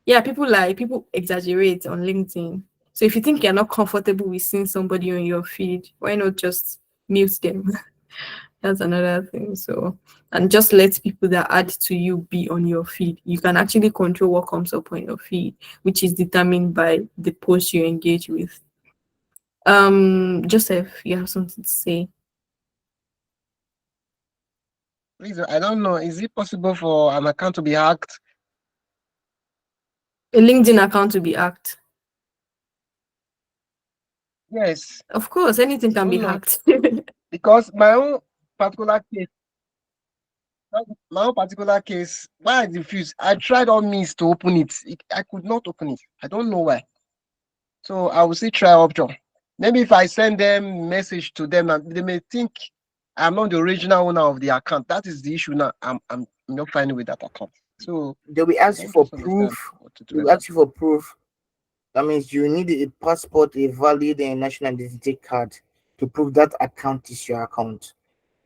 people exaggerate on LinkedIn. So if you think you're not comfortable with seeing somebody on your feed, why not just mute them? That's another thing. So, and just let people that add to you be on your feed. You can actually control what comes up on your feed, which is determined by the post you engage with. Joseph, you have something to say? Please, I don't know. Is it possible for an account to be hacked? A LinkedIn account to be hacked? Yes. Of course, anything I can be don't know. hacked. Because particular case, my own particular case, why I refuse, I tried all means to open it. I could not open it. I don't know why. So I will say try option. Maybe if I send them message to them, they may think I'm not the original owner of the account. That is the issue now. I'm not fine with that account. So They'll be I asking don't for just understand proof. what to do They'll about ask you for proof. That means you need a passport, a valid national identity card to prove that account is your account.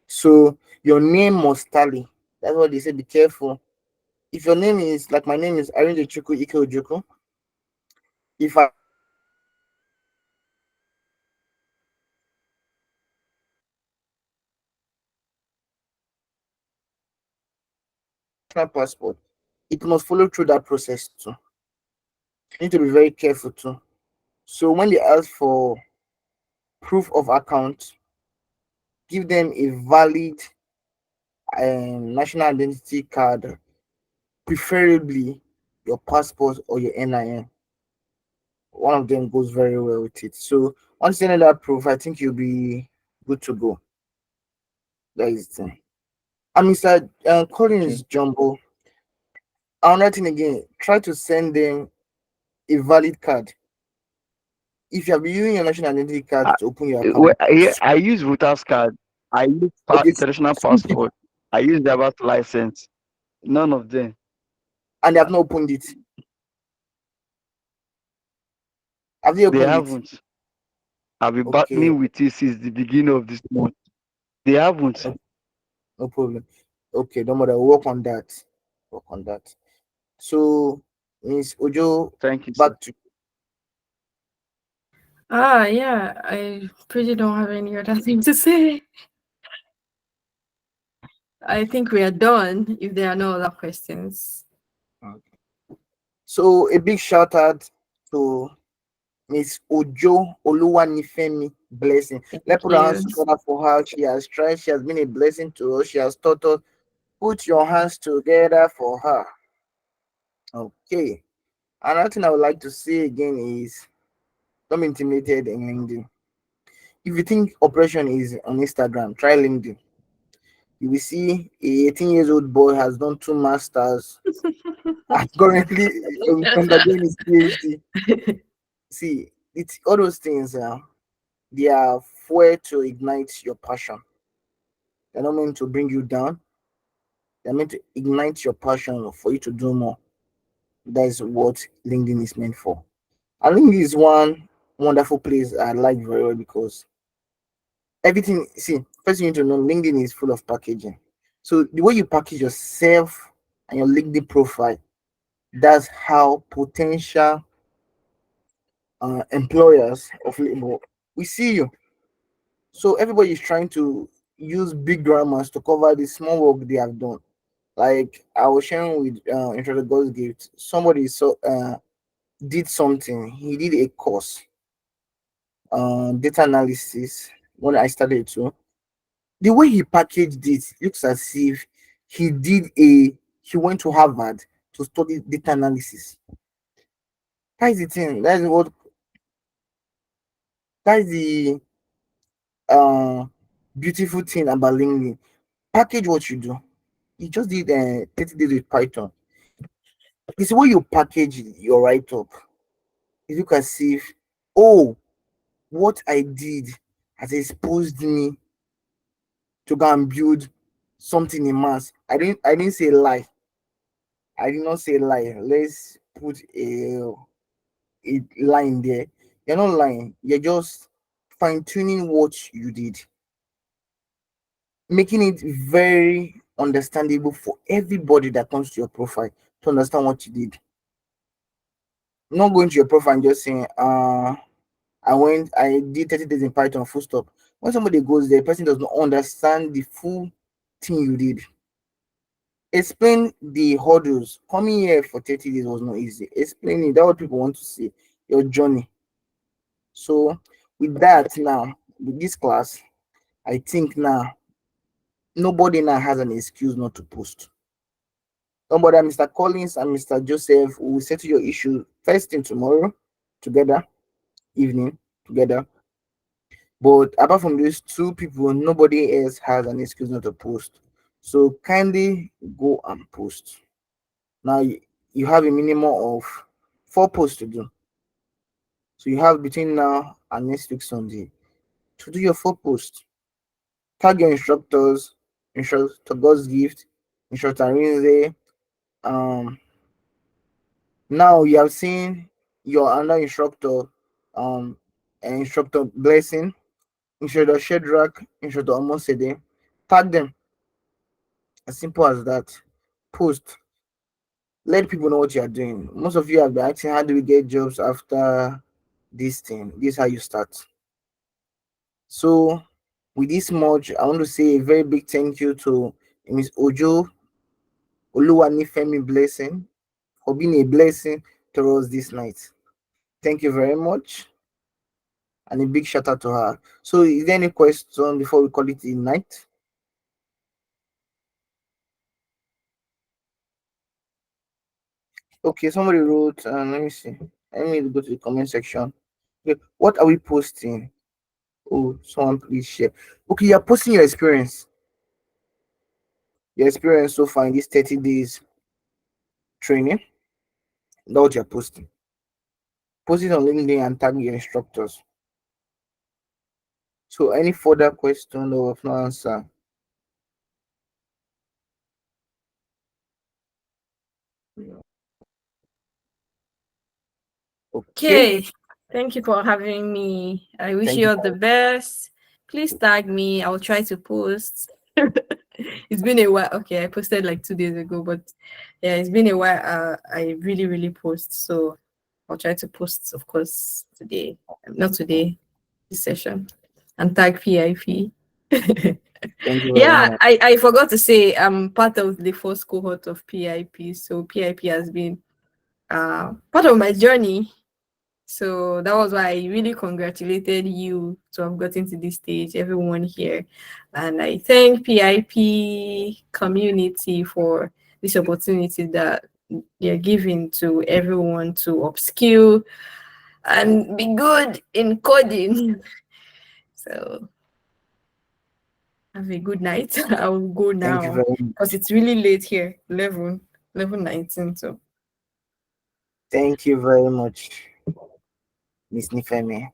So your name must tally. That's what they say. Be careful. If your name is like my name is Arinze Chuku Ike Ojoko, if I national passport, it must follow through that process too. You need to be very careful too. So when they ask for proof of account, give them a valid national identity card, preferably your passport or your NIN. One of them goes very well with it. So once you send that proof, I think you'll be good to go. That is the thing. And Mr. Okay. Collins Jumbo, another thing again, try to send them a valid card. If you have been using your national identity card I, to open your account, I use voters card. I use okay, international some people, passport. I use driver's license. None of them. and they have not opened it. Have they They opened it? haven't. I've been Okay, battling with it since the beginning of this month. They haven't. no, no problem. Okay, don't bother. We'll work on that. Work on that. So, Miss Ojo, Thank you, sir. back to Yeah, I pretty don't have any other thing to say. I think we are done if there are no other questions. okay. So a big shout out to Miss Ojo Oluwanifemi Blessing. Thank Let's put our hands you. together for her. She has tried, she has been a blessing to us, she has taught us. Put your hands together for her. Okay. Another thing I would like to say again is don't be intimidated in LinkedIn. If you think operation is on Instagram, try LinkedIn. You will see a 18 years old boy has done 2 masters and currently undergoing his PhD. See, it's all those things. They are fuel to ignite your passion. They're not meant to bring you down. They're meant to ignite your passion for you to do more. That is what LinkedIn is meant for. And LinkedIn is one wonderful place I like very well because everything. See, first you need to know LinkedIn is full of packaging. So the way you package yourself and your LinkedIn profile, that's how potential employers of labor we see you. So everybody is trying to use big grammars to cover the small work they have done. Like I was sharing with Intro to God's Gift, somebody did something. He did a course, data analysis. When I started to, the way he packaged it looks as if he went to Harvard to study data analysis. That is the thing. That is the uh beautiful thing about LinkedIn. Package what you do. You just did 30 days with Python. It's the way you package your write up. You look as if, oh, what I did has exposed me to go and build something in mass. I didn't say lie. I did not say lie. Let's put a line there. You're not lying. You're just fine-tuning what you did, making it very understandable for everybody that comes to your profile to understand what you did. Not going to your profile and just saying, I did 30 days in Python, full stop. When somebody goes there, the person does not understand the full thing you did. Explain the hurdles. Coming here for 30 days was not easy. Explain it. That's what people want to see. Your journey. So with that now, with this class, I think now nobody now has an excuse not to post. Don't bother, Mr. Collins and Mr. Joseph will settle your issue first thing tomorrow together, evening together. But apart from these two people, nobody else has an excuse not to post. So kindly go and post. Now you have a minimum of 4 posts to do. So you have between now and next week Sunday to do your 4 posts. Tag your instructors, instructor God's gift, instructor Rinze. Now you have seen your under instructor, and instructor Blessing, Instructor Shedrack, Instructor Omosede. Tag them. As simple as that. Post. Let people know what you are doing. Most of you have been asking, how do we get jobs after this thing? This is how you start. So, with this much, I want to say a very big thank you to Miss Ojo Oluwanifemi Blessing for being a blessing to us this night. Thank you very much. And a big shout out to her. So, is there any question before we call it a night? Okay, somebody wrote, let me see. Let me go to the comment section. Okay, what are we posting? Oh, someone please share. Okay, you're posting your experience. Your experience so far in these 30 days training. That's what you're posting. Post it on LinkedIn and tag your instructors. So any further question or of no answer? Okay. Okay. Thank you for having me. I wish Thank you you. all the best. Please tag me. I'll try to post. It's been a while. Okay, I posted like 2 days ago, but yeah, it's been a while. I really, really post. So I'll try to post, of course, today. Not today, this session. And tag PIP. Thank you very Yeah, much. I forgot to say I'm part of the first cohort of PIP. So PIP has been part of my journey. So that was why I really congratulated you to have gotten to this stage, everyone here. And I thank PIP community for this opportunity that they're giving to everyone to upskill and be good in coding. So have a good night. I will go Thank you now very much. because it's really late here, 11:19. So Thank you very much, Miss Nifemi.